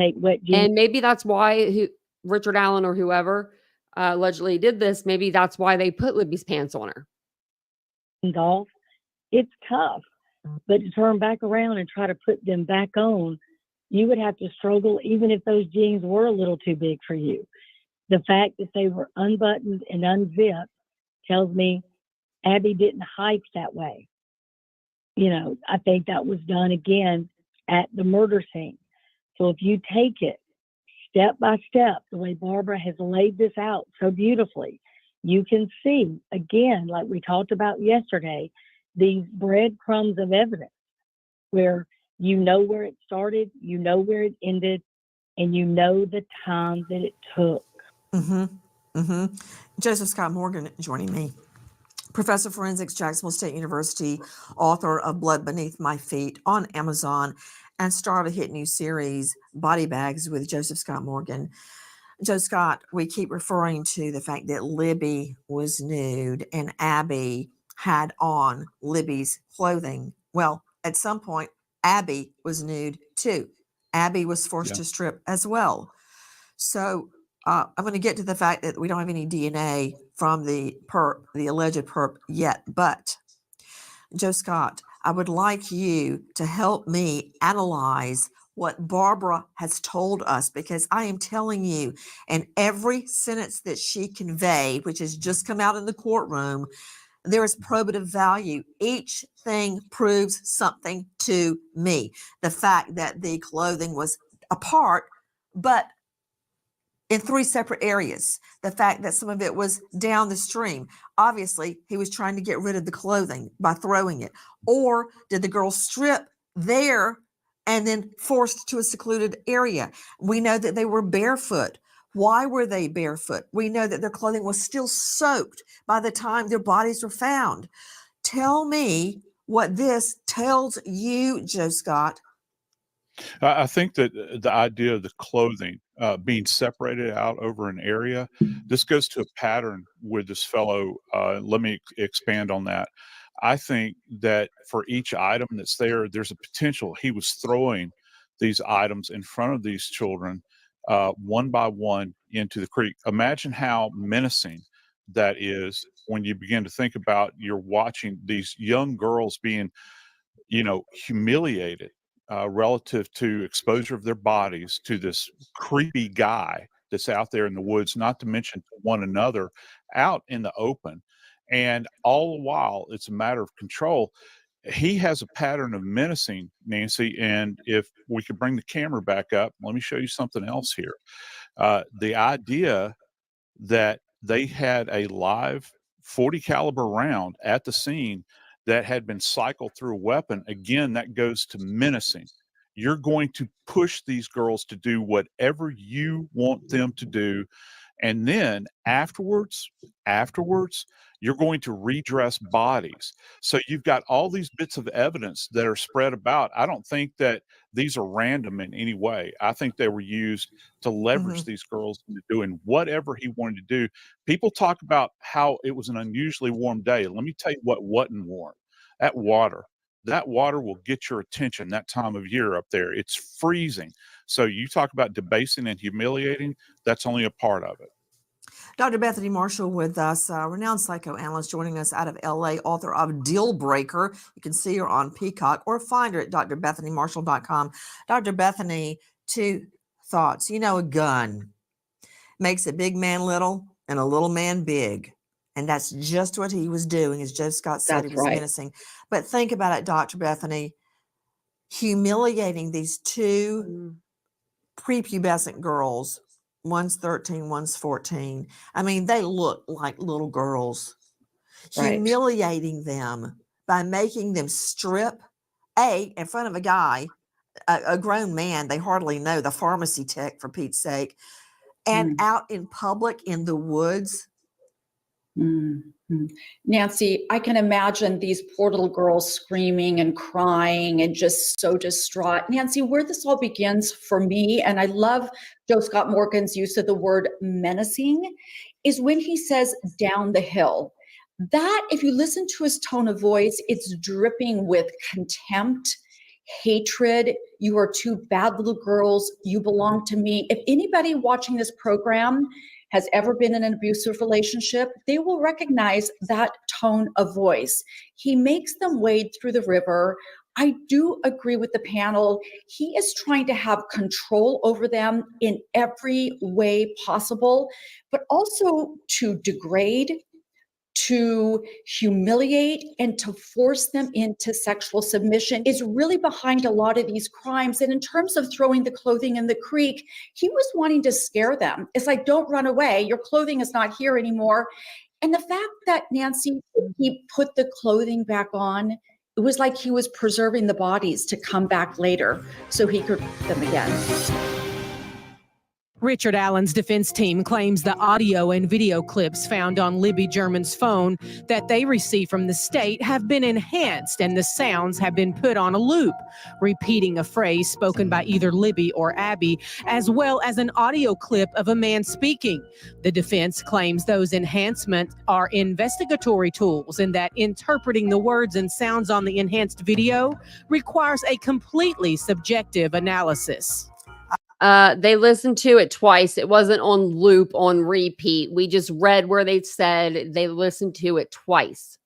Take wet jeans. And maybe that's why Richard Allen or whoever allegedly did this. Maybe that's why they put Libby's pants on her. Golf, it's tough, but to turn back around and try to put them back on, you would have to struggle even if those jeans were a little too big for you. The fact that they were unbuttoned and unzipped tells me Abby didn't hike that way. You know, I think that was done again at the murder scene. So if you take it step by step, the way Barbara has laid this out so beautifully, you can see, again, like we talked about yesterday, these breadcrumbs of evidence where you know where it started, you know where it ended, and you know the time that it took. Joseph Scott Morgan joining me. Professor of Forensics, Jacksonville State University, author of Blood Beneath My Feet on Amazon, and star of a hit new series, Body Bags with Joseph Scott Morgan. Joe Scott, we keep referring to the fact that Libby was nude and Abby had on Libby's clothing. Well, at some point, Abby was nude too. Abby was forced to strip as well. So I'm going to get to the fact that we don't have any DNA from the alleged perp yet. But Joe Scott, I would like you to help me analyze what Barbara has told us, because I am telling you, in every sentence that she conveyed, which has just come out in the courtroom, there is probative value. Each thing proves something to me. The fact that the clothing was apart, but in 3 separate areas. The fact that some of it was down the stream. Obviously, he was trying to get rid of the clothing by throwing it. Or did the girl strip there and then forced to a secluded area? We know that they were barefoot. Why were they barefoot? We know that their clothing was still soaked by the time their bodies were found. Tell me what this tells you, Joe Scott. I think that the idea of the clothing being separated out over an area, this goes to a pattern with this fellow. Let me expand on that. I think that for each item that's there, there's a potential he was throwing these items in front of these children one by one into the creek. Imagine how menacing that is when you begin to think about you're watching these young girls being, humiliated relative to exposure of their bodies to this creepy guy that's out there in the woods, not to mention to one another out in the open. And all the while, it's a matter of control. He has a pattern of menacing, Nancy. And if we could bring the camera back up, let me show you something else here. The idea that they had a live 40 caliber round at the scene that had been cycled through a weapon, again, that goes to menacing. You're going to push these girls to do whatever you want them to do. And then afterwards, you're going to redress bodies. So you've got all these bits of evidence that are spread about. I don't think that these are random in any way. I think they were used to leverage these girls into doing whatever he wanted to do. People talk about how it was an unusually warm day. Let me tell you what wasn't warm. That water will get your attention that time of year up there. It's freezing. So you talk about debasing and humiliating, that's only a part of it. Dr. Bethany Marshall with us, renowned psychoanalyst joining us out of LA, author of Deal Breaker. You can see her on Peacock or find her at drbethanymarshall.com. Dr. Bethany, 2 thoughts. You know, a gun makes a big man little and a little man big. And that's just what he was doing, as Joe Scott said. That's He was right. menacing. But think about it, Dr. Bethany, humiliating these 2 prepubescent girls. One's 13, one's 14. I mean, they look like little girls. Right. Humiliating them by making them strip, in front of a guy, a grown man they hardly know, the pharmacy tech, for Pete's sake, and out in public in the woods. Nancy, I can imagine these poor little girls screaming and crying and just so distraught. Nancy, where this all begins for me, and I love Joe Scott Morgan's use of the word menacing, is when he says down the hill. That, if you listen to his tone of voice, it's dripping with contempt, hatred. You are 2 bad little girls. You belong to me. If anybody watching this program has ever been in an abusive relationship, they will recognize that tone of voice. He makes them wade through the river. I do agree with the panel. He is trying to have control over them in every way possible, but also to degrade, to humiliate, and to force them into sexual submission is really behind a lot of these crimes. And in terms of throwing the clothing in the creek, he was wanting to scare them. It's like, don't run away. Your clothing is not here anymore. And the fact that, Nancy, he put the clothing back on, it was like he was preserving the bodies to come back later so he could put them again. Richard Allen's defense team claims the audio and video clips found on Libby German's phone that they received from the state have been enhanced and the sounds have been put on a loop, repeating a phrase spoken by either Libby or Abby, as well as an audio clip of a man speaking. The defense claims those enhancements are investigatory tools and that interpreting the words and sounds on the enhanced video requires a completely subjective analysis. They listened to it twice. It wasn't on loop, on repeat. We just read where they said they listened to it twice.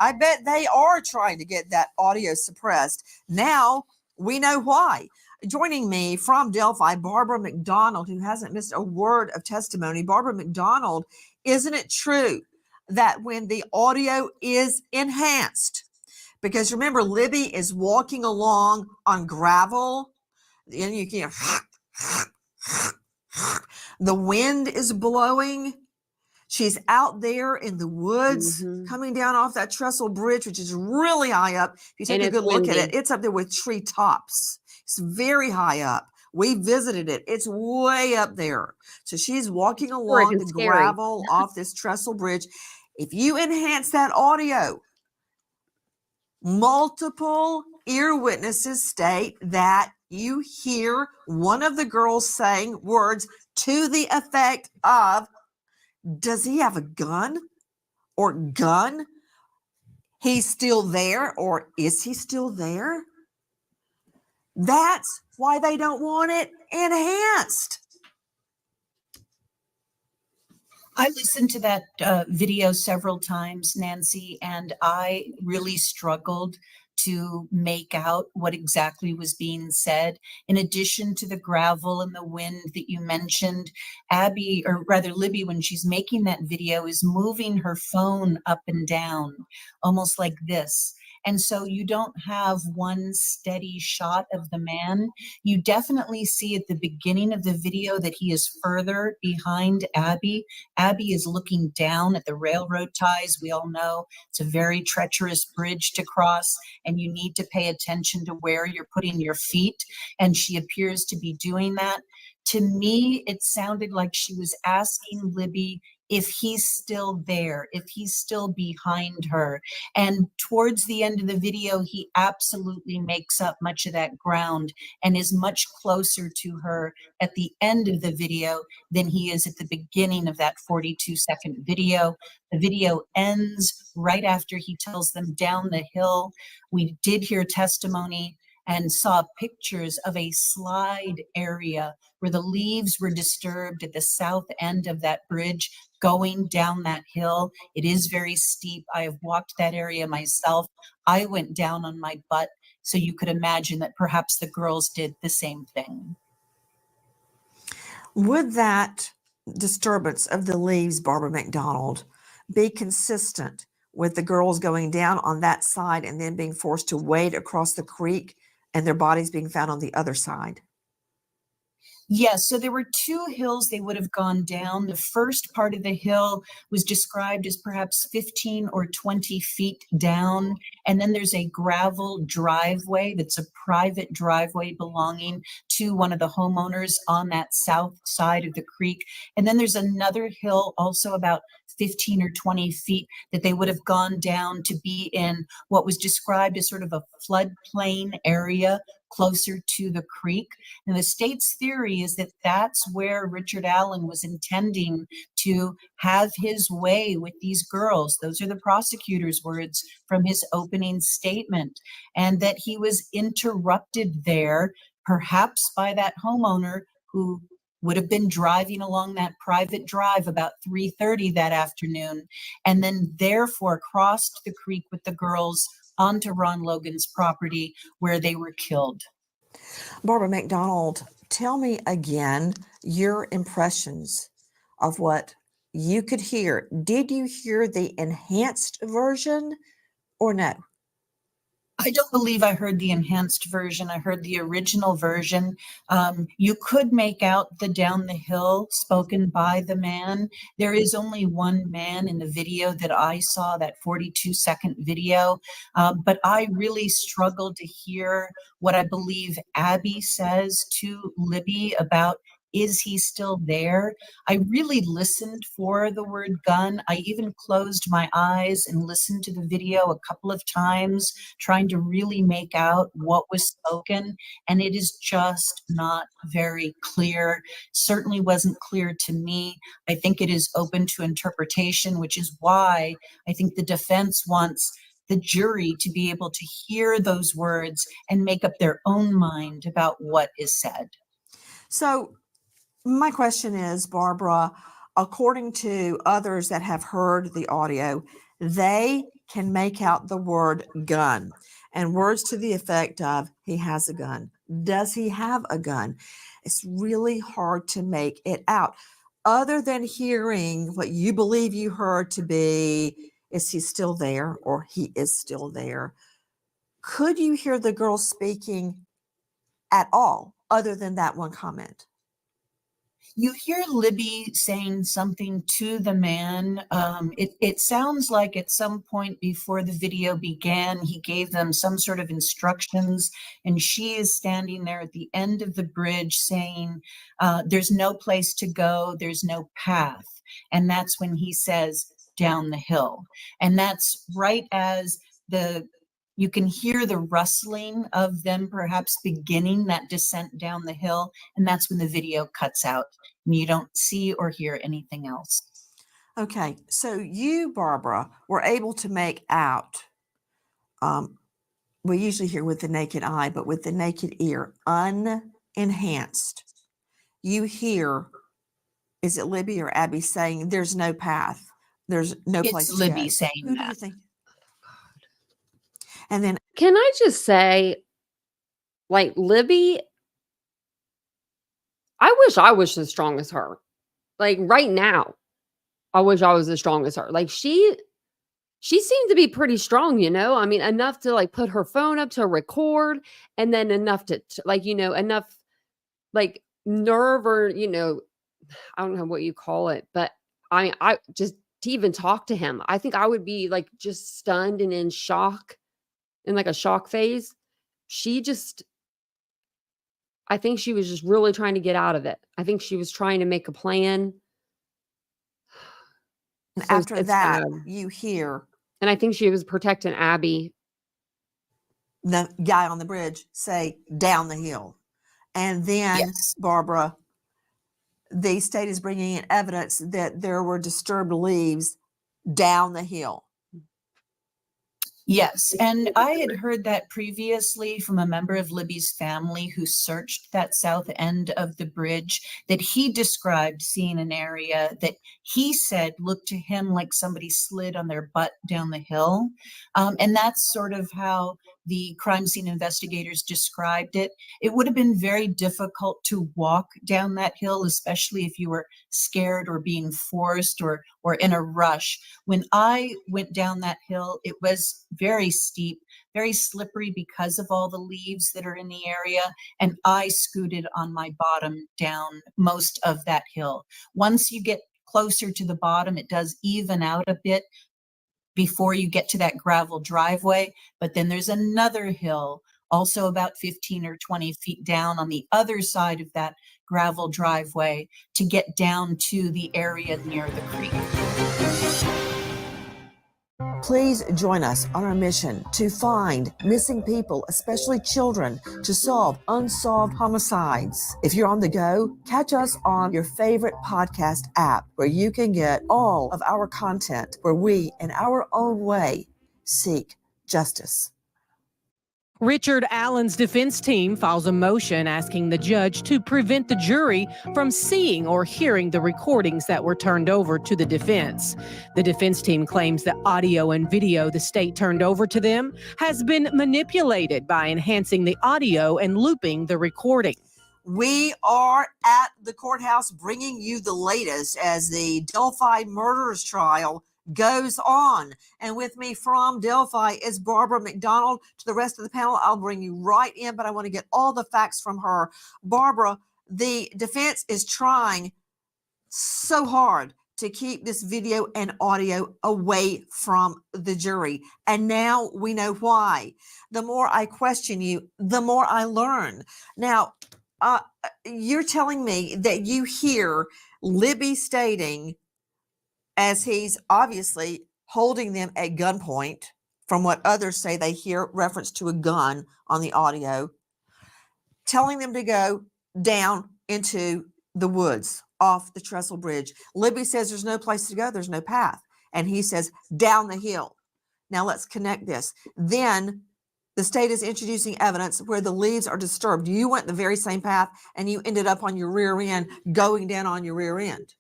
I bet they are trying to get that audio suppressed. Now we know why. Joining me from Delphi, Barbara McDonald, who hasn't missed a word of testimony. Barbara McDonald, isn't it true that when the audio is enhanced, because remember, Libby is walking along on gravel, and you can the wind is blowing. She's out there in the woods, coming down off that trestle bridge, which is really high up. If you take a good look at it, it's up there with tree tops. It's very high up. We visited it. It's way up there. So she's walking along the gravel off this trestle bridge. If you enhance that audio, multiple ear witnesses state that you hear one of the girls saying words to the effect of, does he have a gun? Or gun? He's still there? Or is he still there? That's why they don't want it enhanced. I listened to that video several times, Nancy, and I really struggled to make out what exactly was being said. In addition to the gravel and the wind that you mentioned, Abby, or rather Libby, when she's making that video, is moving her phone up and down, almost like this. And so you don't have one steady shot of the man. You definitely see at the beginning of the video that he is further behind Abby. Abby is looking down at the railroad ties. We all know it's a very treacherous bridge to cross, and you need to pay attention to where you're putting your feet. And she appears to be doing that. To me, it sounded like she was asking Libby if he's still there, if he's still behind her. And towards the end of the video, he absolutely makes up much of that ground and is much closer to her at the end of the video than he is at the beginning of that 42-second video. The video ends right after he tells them down the hill. We did hear testimony and saw pictures of a slide area where the leaves were disturbed at the south end of that bridge going down that hill. It is very steep. I have walked that area myself. I went down on my butt, so you could imagine that perhaps the girls did the same thing. Would that disturbance of the leaves, Barbara McDonald, be consistent with the girls going down on that side and then being forced to wade across the creek and their bodies being found on the other side? Yes, so there were two hills they would have gone down. The first part of the hill was described as perhaps 15 or 20 feet down. And then there's a gravel driveway that's a private driveway belonging to one of the homeowners on that south side of the creek. And then there's another hill also about 15 or 20 feet that they would have gone down to be in what was described as sort of a floodplain area closer to the creek. And the state's theory is that that's where Richard Allen was intending to have his way with these girls. Those are the prosecutor's words from his opening statement. And that he was interrupted there, perhaps by that homeowner who would have been driving along that private drive about 3:30 that afternoon, and then therefore crossed the creek with the girls onto Ron Logan's property where they were killed. Barbara McDonald, tell me again your impressions of what you could hear. Did you hear the enhanced version or no? I don't believe I heard the enhanced version. I heard the original version. You could make out the down the hill spoken by the man. There is only one man in the video that I saw, that 42-second video. But I really struggled to hear what I believe Abby says to Libby about, is he still there? I really listened for the word gun. I even closed my eyes and listened to the video a couple of times, trying to really make out what was spoken. And it is just not very clear. Certainly wasn't clear to me. I think it is open to interpretation, which is why I think the defense wants the jury to be able to hear those words and make up their own mind about what is said. So my question is, Barbara, according to others that have heard the audio, they can make out the word gun and words to the effect of, he has a gun. Does he have a gun? It's really hard to make it out. Other than hearing what you believe you heard to be, is he still there or he is still there? Could you hear the girl speaking at all other than that one comment? You hear Libby saying something to the man. It sounds like at some point before the video began, he gave them some sort of instructions, and she is standing there at the end of the bridge saying, there's no place to go, there's no path. And that's when he says, down the hill. And that's right as you can hear the rustling of them perhaps beginning that descent down the hill. And that's when the video cuts out and you don't see or hear anything else. Okay, so you, Barbara, were able to make out, we usually hear with the naked eye, but with the naked ear, unenhanced, you hear Is it Libby or Abby saying there's no path? There's no place It's to Libby go. saying Who do you that. think? And then Can I just say, like, Libby, I wish I was as strong as her. Like, right now, I wish I was as strong as her. Like, she seemed to be pretty strong, you know? I mean, enough to, like, put her phone up to record, and then enough to like, you know, enough, like, nerve or, you know, I don't know what you call it, but I just to even talk to him, I think I would be, like, just stunned and in shock, in, like, a shock phase. She just I think she was just really trying to get out of it. I think she was trying to make a plan. So after it's that, sad. you hear And I think she was protecting Abby. the guy on the bridge say, down the hill. And then, Yes. Barbara, the state is bringing in evidence that there were disturbed leaves down the hill. Yes, and I had heard that previously from a member of Libby's family who searched that south end of the bridge, that he described seeing an area that he said looked to him like somebody slid on their butt down the hill. And that's sort of how the crime scene investigators described it. It would have been very difficult to walk down that hill, especially if you were scared or being forced or in a rush. When I went down that hill, it was very steep, very slippery because of all the leaves that are in the area. And I scooted on my bottom down most of that hill. Once you get closer to the bottom, it does even out a bit before you get to that gravel driveway. But then there's another hill, also about 15 or 20 feet down on the other side of that gravel driveway to get down to the area near the creek. Please join us on our mission to find missing people, especially children, to solve unsolved homicides. If you're on the go, catch us on your favorite podcast app where you can get all of our content where we, in our own way, seek justice. Richard Allen's defense team files a motion asking the judge to prevent the jury from seeing or hearing the recordings that were turned over to the defense. The defense team claims the audio and video the state turned over to them has been manipulated by enhancing the audio and looping the recording. We are at the courthouse bringing you the latest as the Delphi murderers trial goes on. And with me from Delphi is Barbara McDonald. To the rest of the panel, I'll bring you right in, but I want to get all the facts from her. Barbara, the defense is trying so hard to keep this video and audio away from the jury. And now we know why. The more I question you, the more I learn. Now, you're telling me that you hear Libby stating, as he's obviously holding them at gunpoint, from what others say they hear reference to a gun on the audio, telling them to go down into the woods off the trestle bridge. Libby says there's no place to go, there's no path. And he says down the hill. Now let's connect this. Then the state is introducing evidence where the leaves are disturbed. You went the very same path and you ended up on your rear end, going down on your rear end.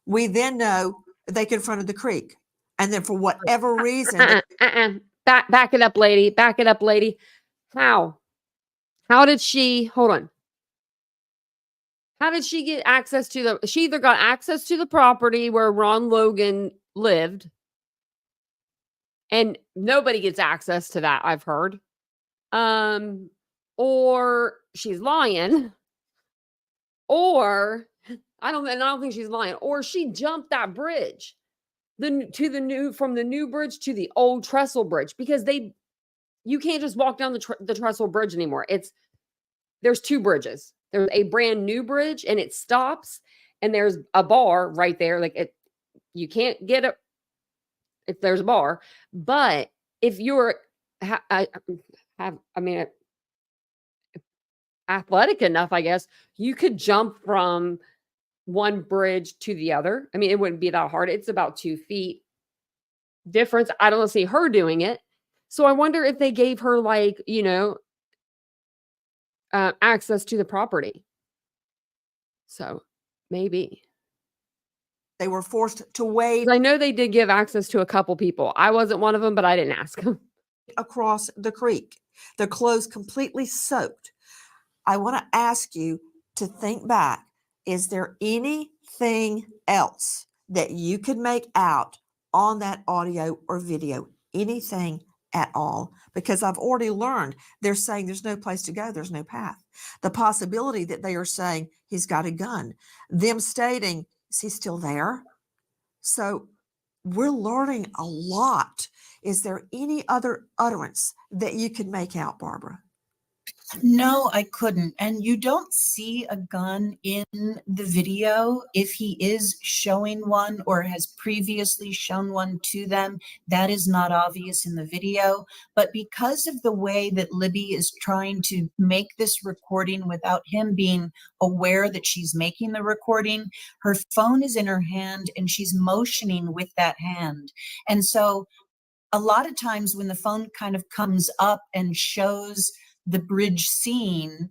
We then know they confronted the creek. And then for whatever reason... Back it up, lady. Back it up, lady. How did she... Hold on. How did she get access to the... She either got access to the property where Ron Logan lived, and nobody gets access to that, I've heard. Or she's lying. Or... I don't think she's lying. Or she jumped that bridge from the new bridge to the old trestle bridge, because you can't just walk down the trestle bridge anymore. There's two bridges. There's a brand new bridge and it stops, and there's a bar right there. Like you can't get it if there's a bar. But if you're athletic enough, I guess you could jump from one bridge to the other. I mean, it wouldn't be that hard. It's about 2 feet difference. I don't see her doing it. So I wonder if they gave her, like, access to the property. So maybe. They were forced to wade 'Cause I know they did give access to a couple people. I wasn't one of them, but I didn't ask. across the creek, their clothes completely soaked. I want to ask you to think back. Is there anything else that you could make out on that audio or video? Anything at all? Because I've already learned they're saying there's no place to go, there's no path. The possibility that they are saying he's got a gun, them stating, is he still there? So we're learning a lot. Is there any other utterance that you could make out, Barbara? No, I couldn't. And you don't see a gun in the video. If he is showing one or has previously shown one to them, that is not obvious in the video. But because of the way that Libby is trying to make this recording without him being aware that she's making the recording, her phone is in her hand and she's motioning with that hand. And so a lot of times when the phone kind of comes up and shows the bridge scene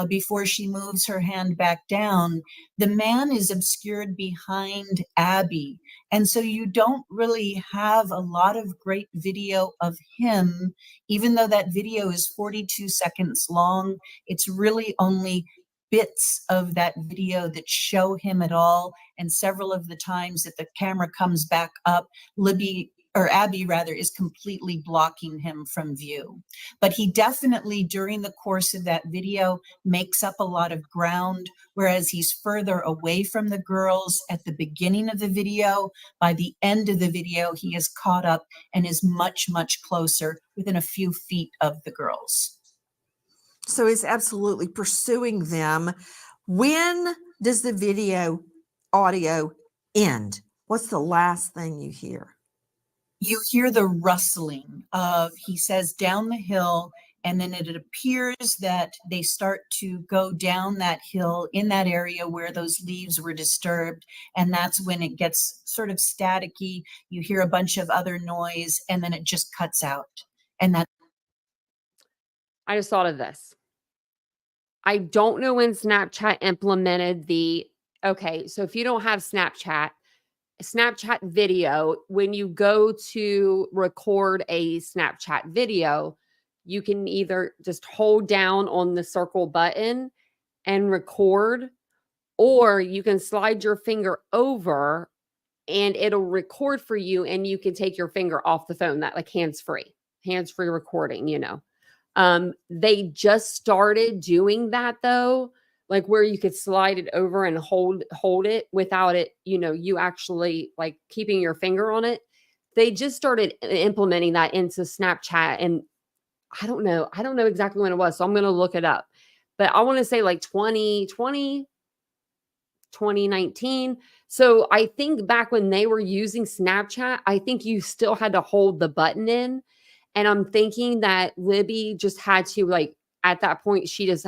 before she moves her hand back down, the man is obscured behind Abby. And so you don't really have a lot of great video of him, even though that video is 42 seconds long. It's really only bits of that video that show him at all. And several of the times that the camera comes back up, Abby rather, is completely blocking him from view. But he definitely, during the course of that video, makes up a lot of ground, whereas he's further away from the girls at the beginning of the video. By the end of the video, he is caught up and is much, much closer, within a few feet of the girls. So he's absolutely pursuing them. When does the video audio end? What's the last thing you hear? You hear the rustling of, he says, down the hill, and then it appears that they start to go down that hill in that area where those leaves were disturbed, and that's when it gets sort of staticky. You hear a bunch of other noise, and then it just cuts out. And that. I just thought of this. I don't know when Snapchat implemented okay, so if you don't have Snapchat video, when you go to record a Snapchat video, you can either just hold down on the circle button and record, or you can slide your finger over and it'll record for you, and you can take your finger off the phone, that like hands-free recording, They just started doing that though, like where you could slide it over and hold it without it, you actually like keeping your finger on it. They just started implementing that into Snapchat, and I don't know exactly when it was, so I'm going to look it up. But I want to say like 2020, 2019. So I think back when they were using Snapchat, I think you still had to hold the button in. And I'm thinking that Libby just had to, like, at that point, she just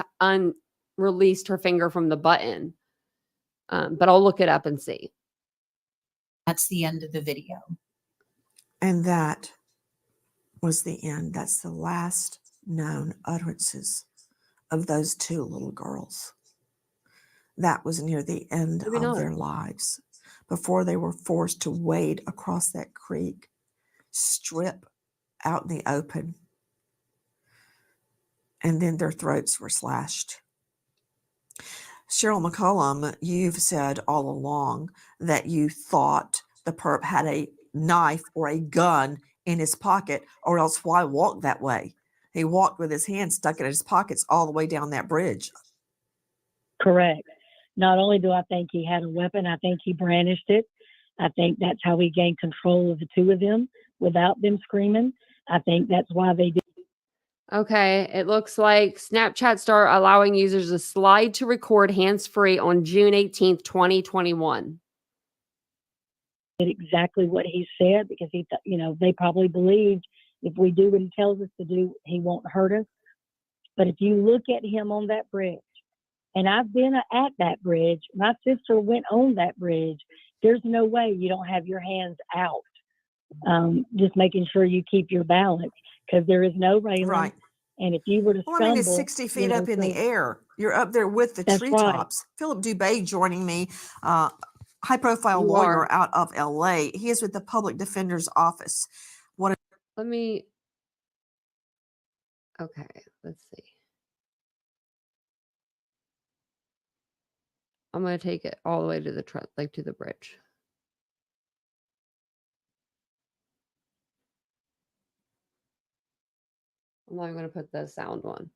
released her finger from the button. But I'll look it up and see. That's the end of the video. And that was the end. That's the last known utterances of those two little girls. That was near the end of their lives, before they were forced to wade across that creek, strip out in the open, and then their throats were slashed. Cheryl McCollum, you've said all along that you thought the perp had a knife or a gun in his pocket, or else why walk that way? He walked with his hands stuck in his pockets all the way down that bridge. Correct. Not only do I think he had a weapon, I think he brandished it. I think that's how he gained control of the two of them without them screaming. I think that's why they did. Okay, it looks like Snapchat started allowing users to slide to record hands-free on June 18th, 2021. Did exactly what he said, because he, they probably believed if we do what he tells us to do, he won't hurt us. But if you look at him on that bridge, and I've been at that bridge, my sister went on that bridge. There's no way you don't have your hands out. Just making sure you keep your balance, because there is no railing. Right. And if you were to stumble, it's 60 feet up in the air. You're up there with the treetops. Right. Philip Dubé joining me. high-profile You lawyer are. out of LA. He is with the public defender's office. Let me. Okay, let's see. I'm gonna take it all the way to the to the bridge. I'm not gonna put the sound on.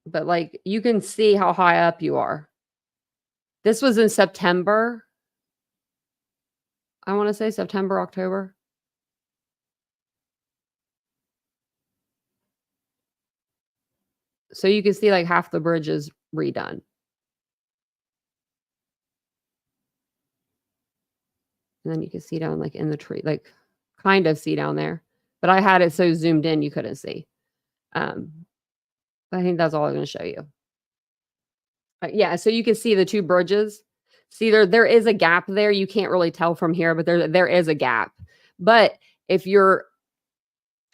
But like you can see how high up you are. This was in September. I want to say September, October. So you can see like half the bridge is redone. And then you can see down like in the tree, like kind of see down there. But I had it so zoomed in you couldn't see. But I think that's all I'm going to show you. Yeah, so you can see the two bridges. See there is a gap there. You can't really tell from here, but there is a gap. But if you're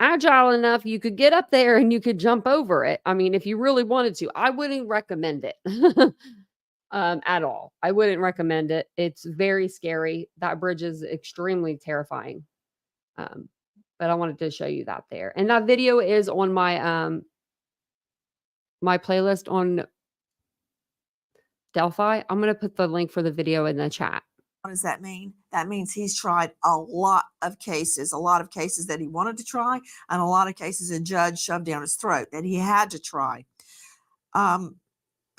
agile enough, you could get up there and you could jump over it. I mean, if you really wanted to. I wouldn't recommend it at all. I wouldn't recommend it. It's very scary. That bridge is extremely terrifying. But I wanted to show you that there. And that video is on my my playlist on Delphi. I'm going to put the link for the video in the chat. What does that mean? That means he's tried a lot of cases that he wanted to try, and a lot of cases a judge shoved down his throat that he had to try. Philip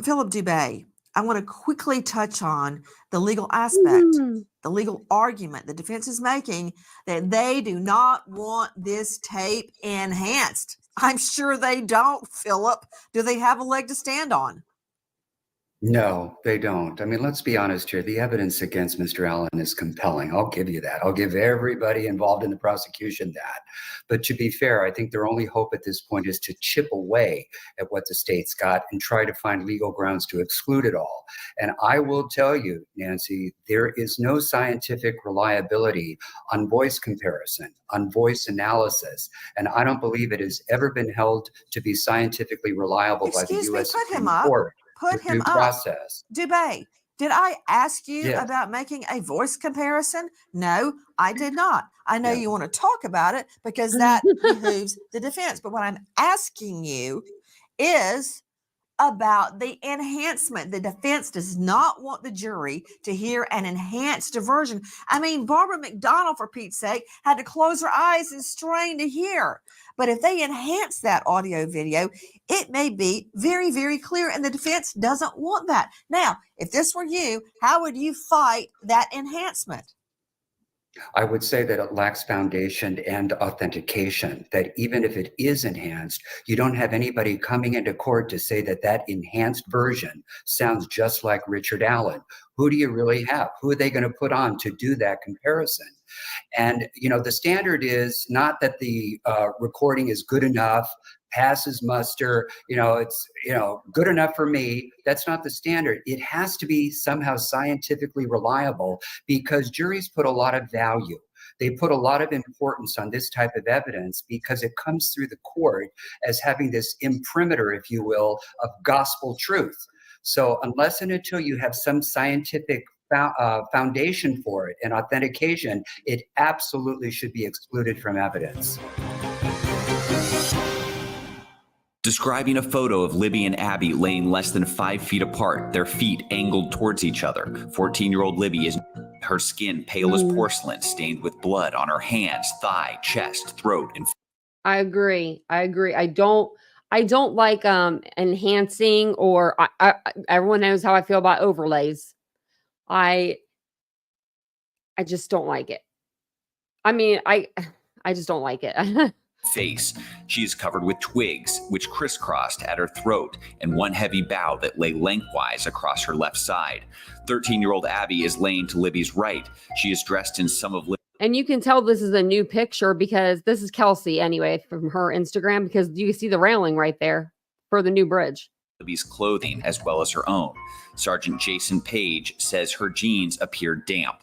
Dubé, I want to quickly touch on the legal aspect, the legal argument the defense is making that they do not want this tape enhanced. I'm sure they don't, Philip. Do they have a leg to stand on? No, they don't. I mean, let's be honest here. The evidence against Mr. Allen is compelling. I'll give you that. I'll give everybody involved in the prosecution that. But to be fair, I think their only hope at this point is to chip away at what the state's got and try to find legal grounds to exclude it all. And I will tell you, Nancy, there is no scientific reliability on voice comparison, on voice analysis. And I don't believe it has ever been held to be scientifically reliable by the U.S. Supreme Court. Put him up. Process. Dubé, did I ask you about making a voice comparison? No, I did not. I know you want to talk about it because that behooves the defense. But what I'm asking you is about the enhancement. The defense does not want the jury to hear an enhanced version. I mean, Barbara McDonald, for Pete's sake, had to close her eyes and strain to hear. But if they enhance that audio video, it may be very, very clear, and the defense doesn't want that. Now, if this were you, how would you fight that enhancement? I would say that it lacks foundation and authentication, that even if it is enhanced, you don't have anybody coming into court to say that that enhanced version sounds just like Richard Allen. Who do you really have? Who are they going to put on to do that comparison? And, you know, the standard is not that the recording is good enough, passes muster, it's, good enough for me. That's not the standard. It has to be somehow scientifically reliable because juries put a lot of value. They put a lot of importance on this type of evidence because it comes through the court as having this imprimatur, if you will, of gospel truth. So unless and until you have some scientific foundation for it and authentication, it absolutely should be excluded from evidence. Describing a photo of Libby and Abby laying less than 5 feet apart, their feet angled towards each other. 14-year-old Libby is her skin pale as porcelain, stained with blood on her hands, thigh, chest, throat, and I agree. I don't like enhancing or everyone knows how I feel about overlays. I just don't like it. I mean, I just don't like it. face. She is covered with twigs, which crisscrossed at her throat, and one heavy bough that lay lengthwise across her left side. 13-year-old Abby is laying to Libby's right. She is dressed in some of and you can tell this is a new picture because this is Kelsey anyway from her Instagram, because you can see the railing right there for the new bridge. Libby's clothing as well as her own. Sergeant Jason Page says her jeans appear damp.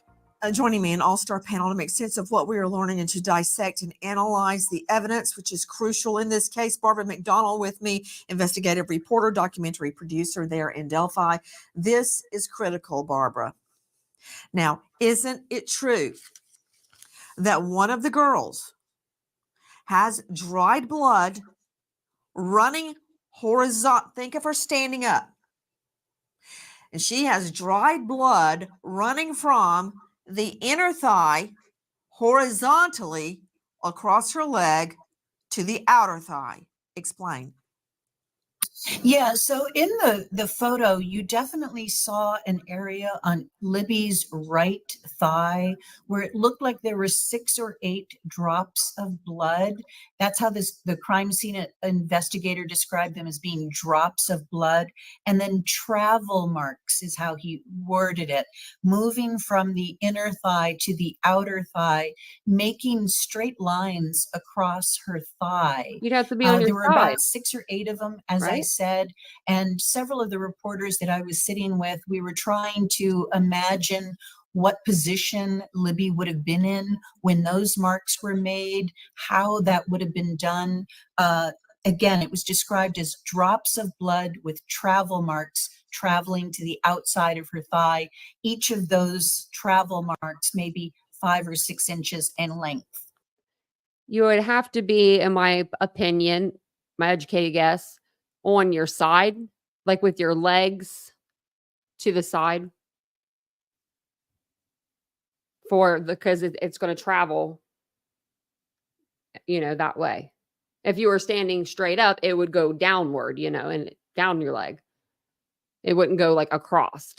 joining me an all-star panel to make sense of what we are learning and to dissect and analyze the evidence, which is crucial in this case. Barbara McDonald with me, investigative reporter, documentary producer there in Delphi. This is critical, Barbara. Now, isn't it true that one of the girls has dried blood running horizontal? Think of her standing up. And she has dried blood running from the inner thigh horizontally across her leg to the outer thigh. Explain. Yeah, so in the photo, you definitely saw an area on Libby's right thigh where it looked like there were 6 or 8 drops of blood. That's how the crime scene investigator described them, as being drops of blood. And then travel marks is how he worded it, moving from the inner thigh to the outer thigh, making straight lines across her thigh. You'd have to be on There your were side, about 6 or 8 of them, as I right? said, and several of the reporters that I was sitting with, we were trying to imagine what position Libby would have been in when those marks were made, how that would have been done. Again, it was described as drops of blood with travel marks traveling to the outside of her thigh. Each of those travel marks maybe 5 or 6 inches in length. You would have to be, in my opinion, my educated guess, on your side, like with your legs to the side, because it's going to travel, that way. If you were standing straight up, it would go downward, and down your leg. It wouldn't go like across.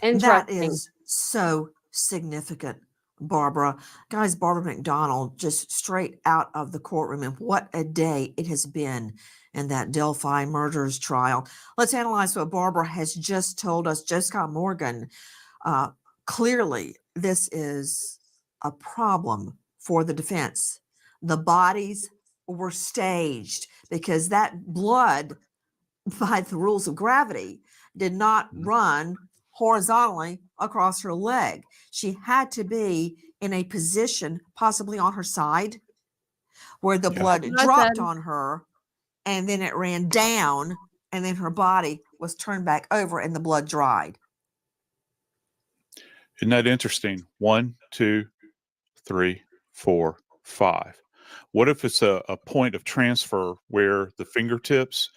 That Interesting. is so significant, Barbara. Guys, Barbara McDonald, just straight out of the courtroom. And what a day it has been in that Delphi murders trial. Let's analyze what Barbara has just told us. Joe Scott Morgan, clearly this is a problem for the defense. The bodies were staged because that blood, by the rules of gravity, did not run horizontally across her leg. She had to be in a position, possibly on her side, where the blood dropped on her, and then it ran down, and then her body was turned back over and the blood dried. Isn't that interesting? 1, 2, 3, 4, 5. What if it's a point of transfer where the fingertips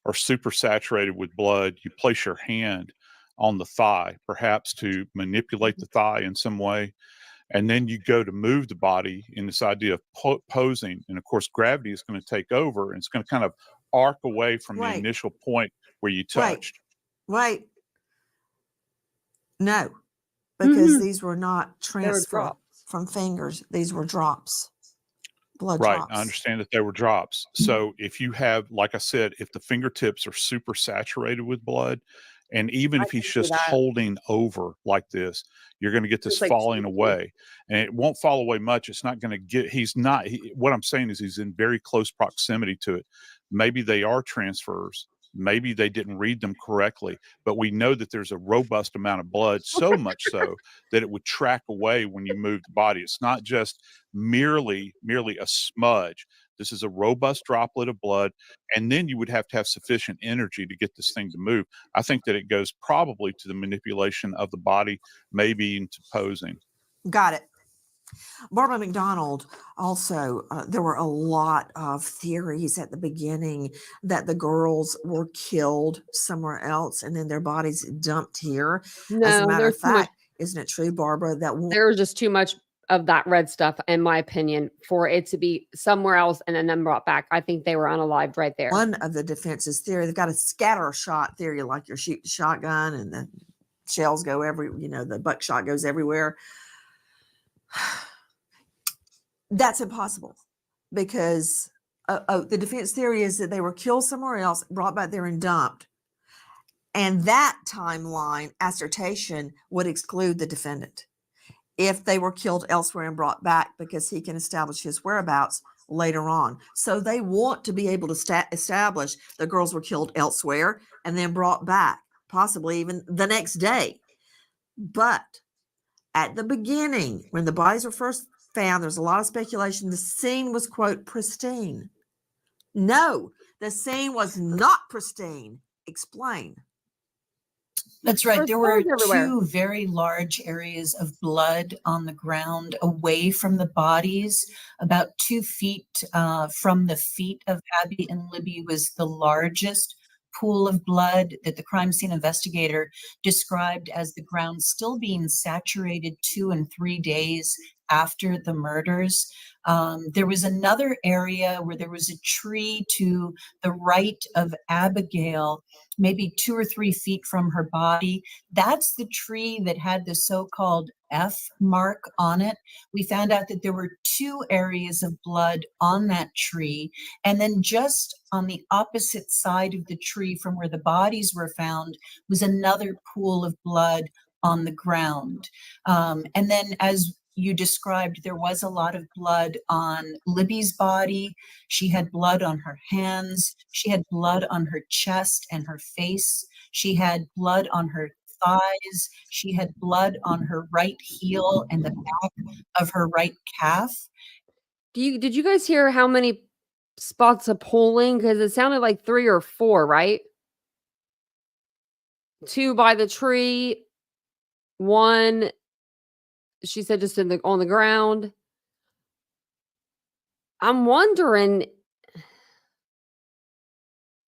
are super saturated with blood? You place your hand on the thigh, perhaps to manipulate the thigh in some way, and then you go to move the body in this idea of posing. And of course, gravity is going to take over, and it's going to kind of arc away from the initial point where you touched. Right. No, because these were not transfer from fingers. These were drops. Blood drops. I understand that they were drops. So if you have, like I said, if the fingertips are super saturated with blood, and even if he's just holding over like this, you're going to get this falling away, and it won't fall away much. It's not going to get, what I'm saying is he's in very close proximity to it. Maybe they are transfers. Maybe they didn't read them correctly, but we know that there's a robust amount of blood, so much so that it would track away when you move the body. It's not just merely a smudge. This is a robust droplet of blood, and then you would have to have sufficient energy to get this thing to move. I think that it goes probably to the manipulation of the body, maybe into posing. Got it. Barbara McDonald, also, there were a lot of theories at the beginning that the girls were killed somewhere else and then their bodies dumped here. No, as a matter of fact, isn't it true, Barbara, that there was just too much of that red stuff, in my opinion, for it to be somewhere else and then brought back? I think they were unalived right there. One of the defense's theory, they've got a scatter shot theory, like you're shooting a shotgun and the shells go the buckshot goes everywhere. That's impossible, because the defense theory is that they were killed somewhere else, brought back there and dumped. And that timeline assertion would exclude the defendant if they were killed elsewhere and brought back, because he can establish his whereabouts later on. So they want to be able to establish the girls were killed elsewhere and then brought back, possibly even the next day. But at the beginning, when the bodies were first found, there's a lot of speculation. The scene was, quote, pristine. No, the scene was not pristine. Explain. That's right. There's There were stones everywhere. two very large areas of blood on the ground away from the bodies. About 2 feet from the feet of Abby and Libby was the largest pool of blood that the crime scene investigator described as the ground still being saturated 2 and 3 days after the murders. There was another area where there was a tree to the right of Abigail, maybe 2 or 3 feet from her body. That's the tree that had the so-called F mark on it. We found out that there were 2 areas of blood on that tree. And then just on the opposite side of the tree from where the bodies were found was another pool of blood on the ground. And then, as you described, there was a lot of blood on Libby's body. She had blood on her hands. She had blood on her chest and her face. She had blood on her thighs. She had blood on her right heel and the back of her right calf. Did you guys hear how many spots of polling? Because it sounded like 3 or 4, right? 2 by the tree, 1, she said, just on the ground. I'm wondering,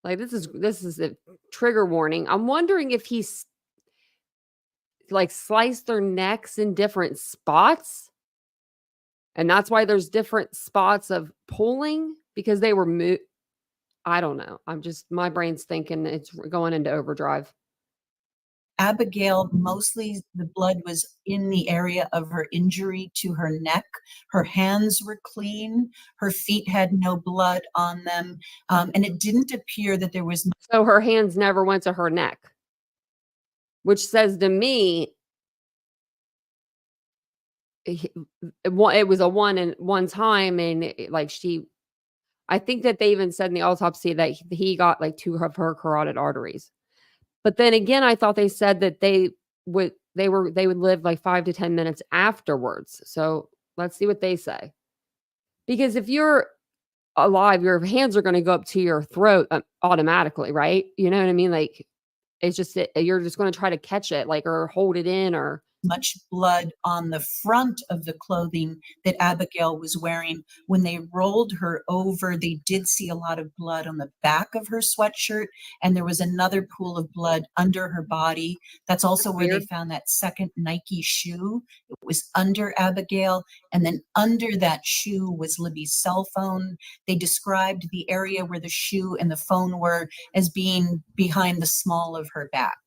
like, this is a trigger warning. I'm wondering if he's like sliced their necks in different spots, and that's why there's different spots of pulling, because they were I don't know. My brain's thinking it's going into overdrive. Abigail, mostly the blood was in the area of her injury to her neck. Her hands were clean. Her feet had no blood on them. And it didn't appear that there was. So her hands never went to her neck, which says to me, it was a one time. And I think that they even said in the autopsy that he got like 2 of her carotid arteries. But then again, I thought they said that they would live like 5 to 10 minutes afterwards. So let's see what they say. Because if you're alive, your hands are going to go up to your throat automatically, right? You know what I mean? Like, it's just you're just going to try to catch it, like, or hold it in, or much blood on the front of the clothing that Abigail was wearing. When they rolled her over, they did see a lot of blood on the back of her sweatshirt, and there was another pool of blood under her body. That's also where they found that second Nike shoe. It was under Abigail, and then under that shoe was Libby's cell phone. They described the area where the shoe and the phone were as being behind the small of her back.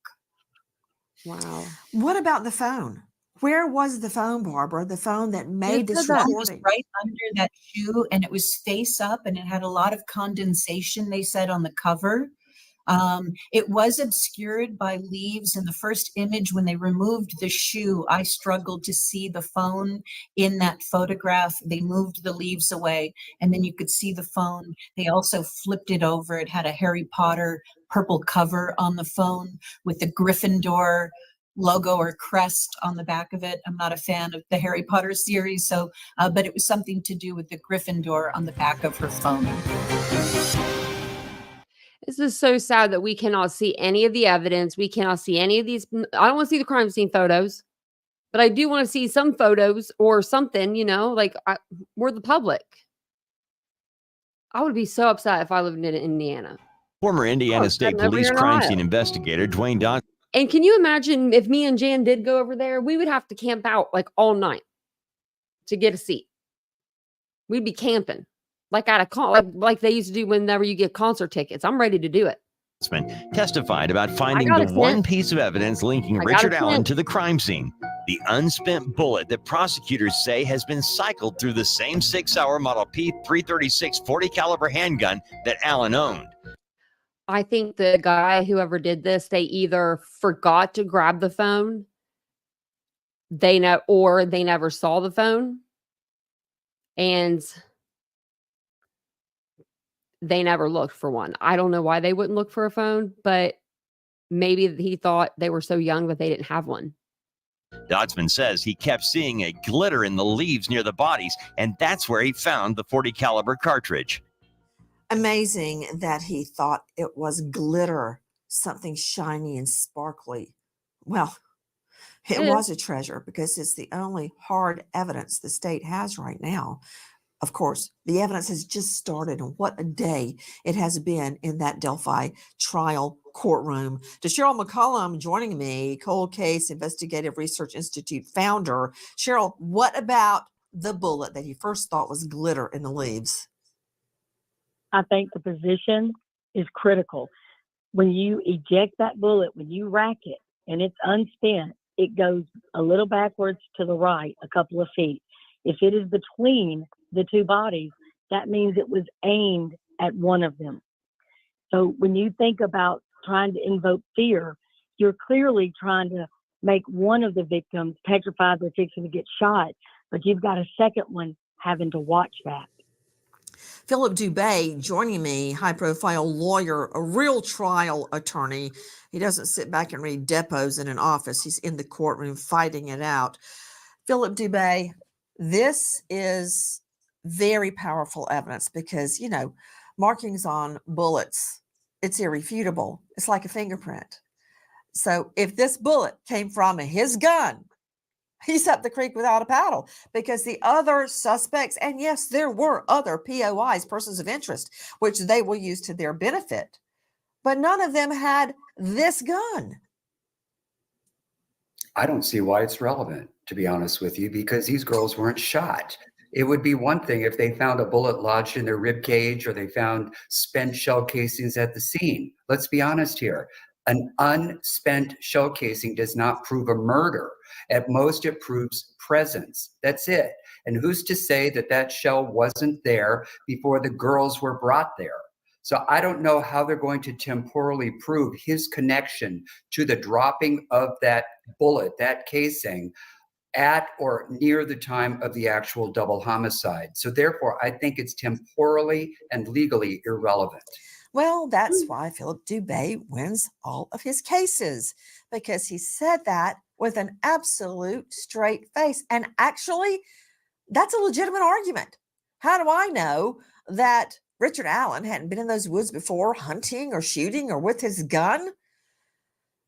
Wow. What about the phone? Where was the phone, Barbara? The phone that made this recording recording? was right under that shoe, and it was face up, and it had a lot of condensation, they said, on the cover. It was obscured by leaves. In the first image, when they removed the shoe, I struggled to see the phone in that photograph. They moved the leaves away, and then you could see the phone. They also flipped it over. It had a Harry Potter purple cover on the phone with the Gryffindor logo or crest on the back of it. I'm not a fan of the Harry Potter series, so but it was something to do with the Gryffindor on the back of her phone. This is so sad that we cannot see any of the evidence. We cannot see any of these. I don't want to see the crime scene photos, but I do want to see some photos or something, like we're the public. I would be so upset if I lived in Indiana. Former Indiana State Police crime scene investigator Dwayne Don. And can you imagine if me and Jan did go over there, we would have to camp out like all night to get a seat. We'd be camping. Like at like they used to do whenever you get concert tickets. I'm ready to do it. Testified about finding the one piece of evidence linking Richard Allen to the crime scene. The unspent bullet that prosecutors say has been cycled through the same 6-hour Model P 336 40 caliber handgun that Allen owned. I think the guy, whoever did this, they either forgot to grab the phone, or they never saw the phone, and they never looked for one. I don't know why they wouldn't look for a phone, but maybe he thought they were so young that they didn't have one. Dodsman says he kept seeing a glitter in the leaves near the bodies, and that's where he found the .40 caliber cartridge. Amazing that he thought it was glitter, something shiny and sparkly. Well, it was a treasure because it's the only hard evidence the state has right now. Of course, the evidence has just started, and what a day it has been in that Delphi trial courtroom. To Cheryl McCollum joining me, Cold Case Investigative Research Institute founder. Cheryl, what about the bullet that he first thought was glitter in the leaves? I think the position is critical. When you eject that bullet, when you rack it and it's unspent, it goes a little backwards to the right, a couple of feet. If it is between the two bodies, that means it was aimed at one of them. So when you think about trying to invoke fear, you're clearly trying to make one of the victims petrified they're fixing to get shot, but you've got a second one having to watch that. Philip Dubay joining me, high-profile lawyer, a real trial attorney. He doesn't sit back and read depots in an office. He's in the courtroom fighting it out. Philip Dubay, this is very powerful evidence because, you know, markings on bullets, it's irrefutable. It's like a fingerprint. So if this bullet came from his gun, he's up the creek without a paddle, because the other suspects, and yes, there were other POIs, persons of interest, which they will use to their benefit, but none of them had this gun. I don't see why it's relevant, to be honest with you, because these girls weren't shot. It would be one thing if they found a bullet lodged in their rib cage or they found spent shell casings at the scene. Let's be honest here. An unspent shell casing does not prove a murder. At most, it proves presence. That's it. And who's to say that that shell wasn't there before the girls were brought there? So I don't know how they're going to temporally prove his connection to the dropping of that bullet, that casing, at or near the time of the actual double homicide. So therefore, I think it's temporally and legally irrelevant. Well, that's why Philip Dubay wins all of his cases, because he said that with an absolute straight face. And actually, that's a legitimate argument. How do I know that Richard Allen hadn't been in those woods before, hunting or shooting or with his gun?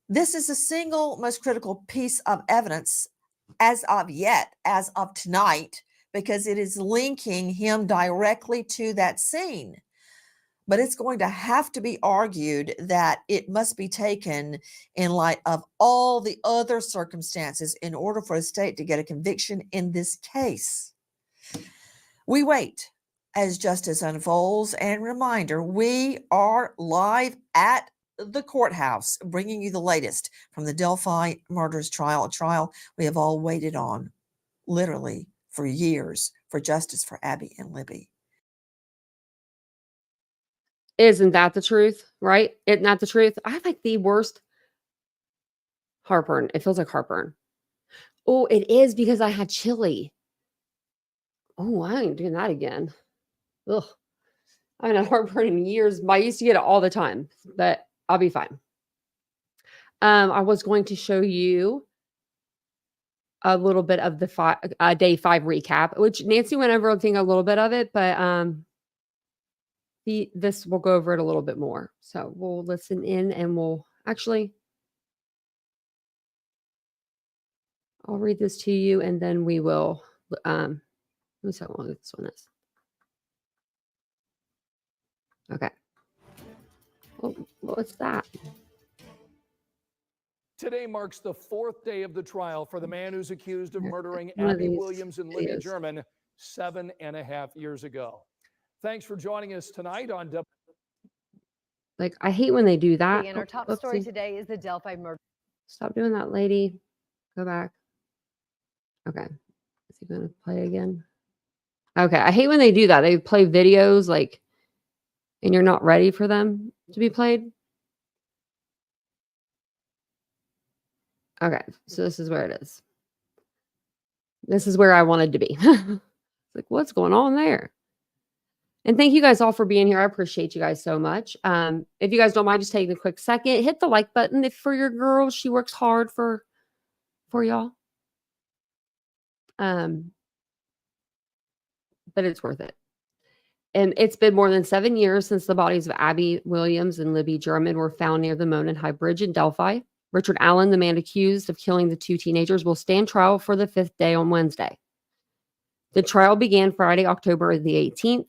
This is the single most critical piece of evidence as of yet, as of tonight, because it is linking him directly to that scene. But it's going to have to be argued that it must be taken in light of all the other circumstances in order for the state to get a conviction in this case. We wait as justice unfolds, and reminder, we are live at the courthouse, bringing you the latest from the Delphi murders trial, a trial we have all waited on, literally for years, for justice for Abby and Libby. Isn't that the truth, right? Isn't that the truth? I have like the worst heartburn. It feels like heartburn. Oh, it is because I had chili. Oh, I ain't doing that again. Ugh. I haven't had heartburn in years. I used to get it all the time, but I'll be fine. I was going to show you a little bit of the day 5 recap, which Nancy went over, I think, a little bit of it, but this will go over it a little bit more. So we'll listen in, and we'll actually, I'll read this to you, and then we will, let me see how long this one is. Okay. Oh, what's that? Today marks the 4th day of the trial for the man who's accused of murdering Abby Williams and Libby German 7.5 years ago. Thanks for joining us tonight on Like, I hate when they do that. And our top story today is the Delphi murder. Stop doing that, lady. Go back. Okay. Is he going to play again? Okay. I hate when they do that. They play videos, like, and you're not ready for them to be played. Okay. So this is where it is. This is where I wanted to be. Like, what's going on there? And thank you guys all for being here. I appreciate you guys so much. If you guys don't mind just taking a quick second, hit the like button if for your girl. She works hard for y'all. But it's worth it. And it's been more than 7 years since the bodies of Abby Williams and Libby German were found near the Monon High Bridge in Delphi. Richard Allen, the man accused of killing the 2 teenagers, will stand trial for the 5th day on Wednesday. The trial began Friday, October the 18th.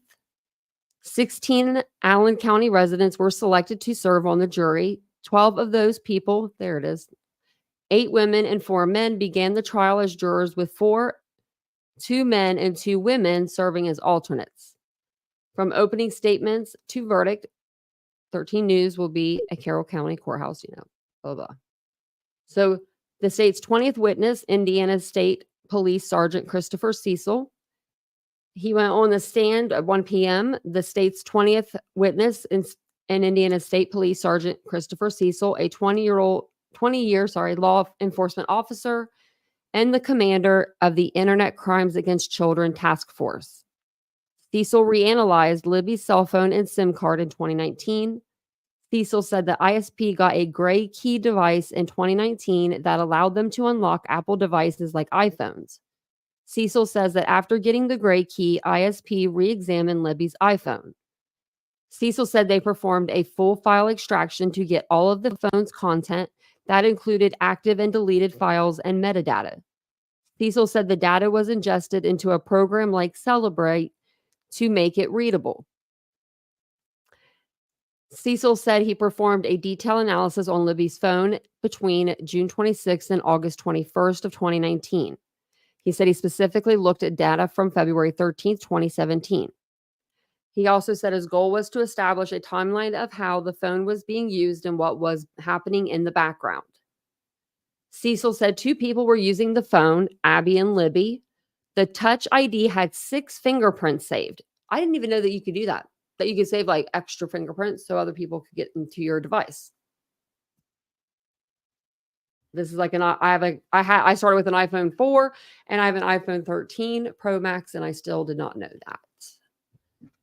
16 Allen County residents were selected to serve on the jury. 12 of those people, there it is, 8 women and 4 men began the trial as jurors, with 2 men and 2 women serving as alternates. From opening statements to verdict, 13 News will be at Carroll County Courthouse, blah, blah. So the state's 20th witness, Indiana State Police Sergeant Christopher Cecil, he went on the stand at 1 p.m. The state's 20th witness and Indiana State Police Sergeant Christopher Cecil, a 20-year law enforcement officer and the commander of the Internet Crimes Against Children Task Force. Cecil reanalyzed Libby's cell phone and SIM card in 2019. Cecil said the ISP got a gray key device in 2019 that allowed them to unlock Apple devices like iPhones. Cecil says that after getting the gray key, ISP re-examined Libby's iPhone. Cecil said they performed a full file extraction to get all of the phone's content. That included active and deleted files and metadata. Cecil said the data was ingested into a program like Celebrate to make it readable. Cecil said he performed a detailed analysis on Libby's phone between June 26th and August 21st of 2019. He said he specifically looked at data from February 13th, 2017. He also said his goal was to establish a timeline of how the phone was being used and what was happening in the background. Cecil said 2 people were using the phone, Abby and Libby. The Touch ID had 6 fingerprints saved. I didn't even know that you could do that you could save like extra fingerprints so other people could get into your device. This is like I started with an iPhone 4 and I have an iPhone 13 Pro Max and I still did not know that.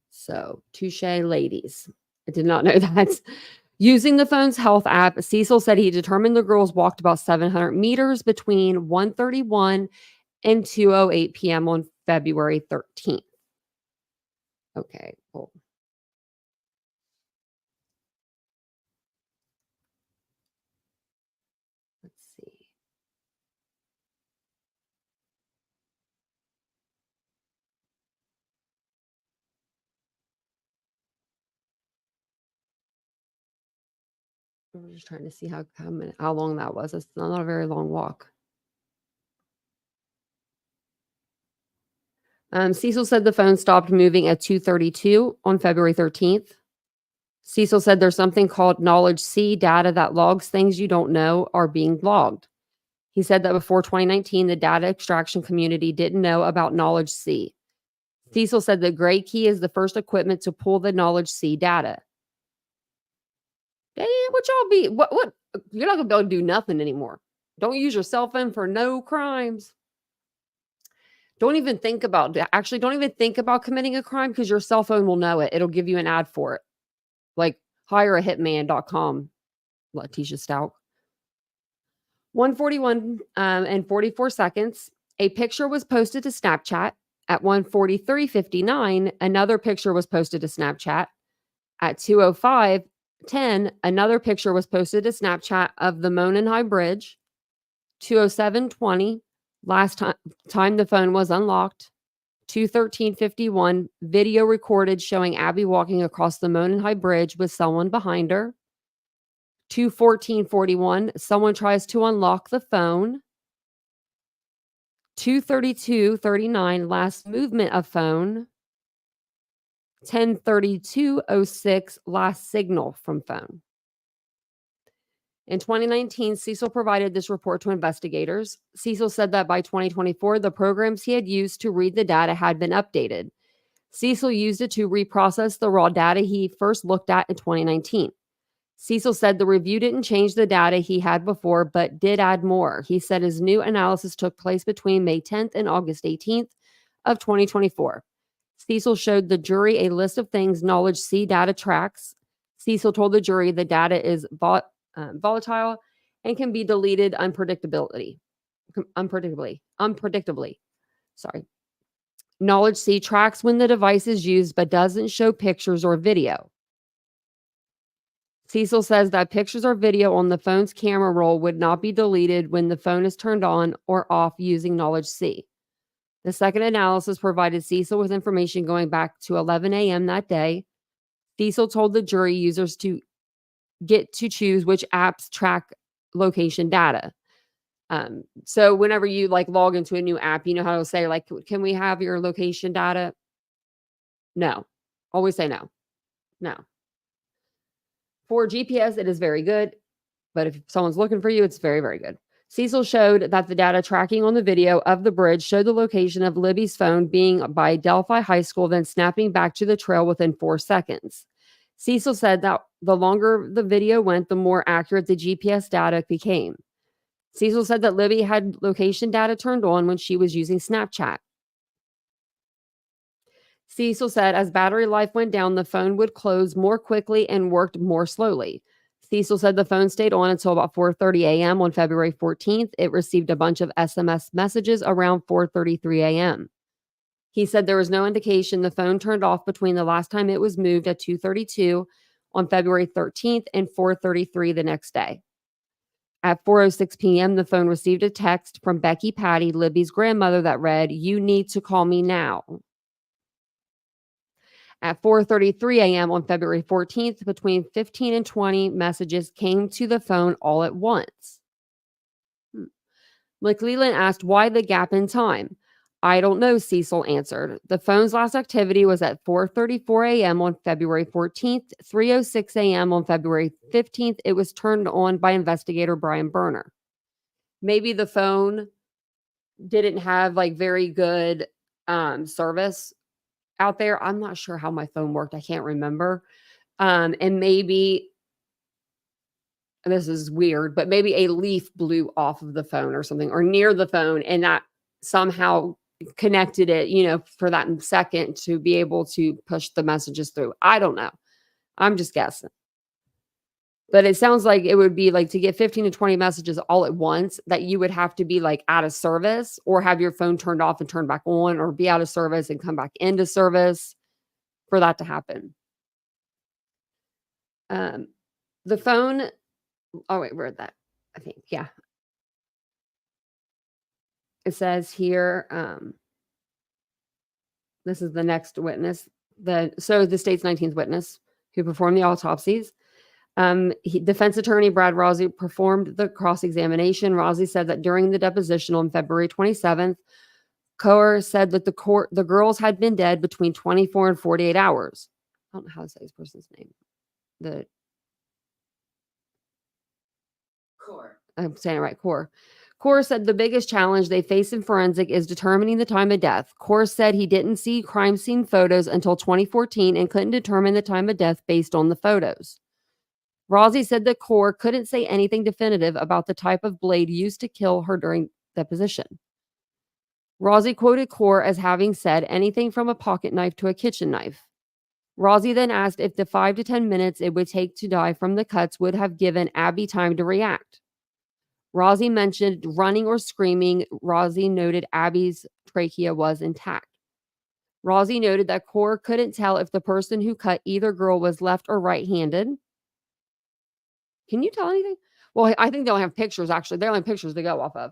So, touche, ladies. I did not know that. Using the phone's health app, Cecil said he determined the girls walked about 700 meters between 1:31 and 2:08 p.m. on February 13th. Okay, cool. Let's see. I'm just trying to see how long that was. It's not a very long walk. Cecil said the phone stopped moving at 2:32 on February 13th. Cecil said there's something called Knowledge C data that logs things you don't know are being logged. He said that before 2019, the data extraction community didn't know about Knowledge C. Cecil said the gray key is the first equipment to pull the Knowledge C data. Damn, what y'all be? What? You're not gonna be able to do nothing anymore. Don't use your cell phone for no crimes. Don't even think about committing a crime because your cell phone will know it. It'll give you an ad for it. Like hireahitman.com, Letitia Stout. 1:41 and 44 seconds. A picture was posted to Snapchat at 1:43:59. Another picture was posted to Snapchat at 2:05:10. Another picture was posted to Snapchat of the Monon High Bridge. 2:07:20. Last time the phone was unlocked. 2:13:51. Video recorded showing Abby walking across the Monon High Bridge with someone behind her. 2:14:41. Someone tries to unlock the phone. 2:32:39. Last movement of phone. 10:32:06. Last signal from phone. In 2019, Cecil provided this report to investigators. Cecil said that by 2024, the programs he had used to read the data had been updated. Cecil used it to reprocess the raw data he first looked at in 2019. Cecil said the review didn't change the data he had before, but did add more. He said his new analysis took place between May 10th and August 18th of 2024. Cecil showed the jury a list of things Knowledge C data tracks. Cecil told the jury the data is volatile and can be deleted unpredictably. Sorry. Knowledge C tracks when the device is used but doesn't show pictures or video. Cecil says that pictures or video on the phone's camera roll would not be deleted when the phone is turned on or off using Knowledge C. The second analysis provided Cecil with information going back to 11 a.m. that day. Cecil told the jury users to get to choose which apps track location data. So whenever you like log into a new app, you know how to say like, can we have your location data? No. Always say no. No. For GPS, it is very good. But if someone's looking for you, it's very, very good. Cecil showed that the data tracking on the video of the bridge showed the location of Libby's phone being by Delphi High School, then snapping back to the trail within 4 seconds. Cecil said that the longer the video went, the more accurate the GPS data became. Cecil said that Libby had location data turned on when she was using Snapchat. Cecil said as battery life went down, the phone would close more quickly and worked more slowly. Cecil said the phone stayed on until about 4:30 a.m. on February 14th. It received a bunch of SMS messages around 4:33 a.m. He said there was no indication the phone turned off between the last time it was moved at 2:32 on February 13th and 4:33 the next day. At 4:06 p.m., the phone received a text from Becky Patty, Libby's grandmother, that read, "You need to call me now." At 4:33 a.m. on February 14th, between 15 and 20 messages came to the phone all at once. McLeland asked why the gap in time. "I don't know," Cecil answered. The phone's last activity was at 4:34 a.m. on February 14th, 3:06 a.m. on February 15th. It was turned on by investigator Brian Berner. Maybe the phone didn't have like very good service out there. I'm not sure how my phone worked. I can't remember. And maybe, this is weird, but maybe a leaf blew off of the phone or something, or near the phone, and that somehow connected it, for that second to be able to push the messages through. I don't know. I'm just guessing. But it sounds like it would be like to get 15 to 20 messages all at once, that you would have to be like out of service or have your phone turned off and turned back on, or be out of service and come back into service for that to happen. The phone, oh wait, where'd that? I think, yeah. It says here, this is the next witness. The state's 19th witness who performed the autopsies. Defense attorney Brad Rossi performed the cross-examination. Rossi said that during the deposition on February 27th, Coer said that the girls had been dead between 24 and 48 hours. I don't know how to say this person's name. Coer. I'm saying it right, Coer. Coer said the biggest challenge they face in forensic is determining the time of death. Coer said he didn't see crime scene photos until 2014 and couldn't determine the time of death based on the photos. Rossi said that Coer couldn't say anything definitive about the type of blade used to kill her during deposition. Rossi quoted Coer as having said anything from a pocket knife to a kitchen knife. Rossi then asked if the 5 to 10 minutes it would take to die from the cuts would have given Abby time to react. Rossi mentioned running or screaming. Rossi noted Abby's trachea was intact. Rossi noted that Coer couldn't tell if the person who cut either girl was left or right-handed. Can you tell anything? Well, I think they only have pictures, actually. They only have pictures to go off of.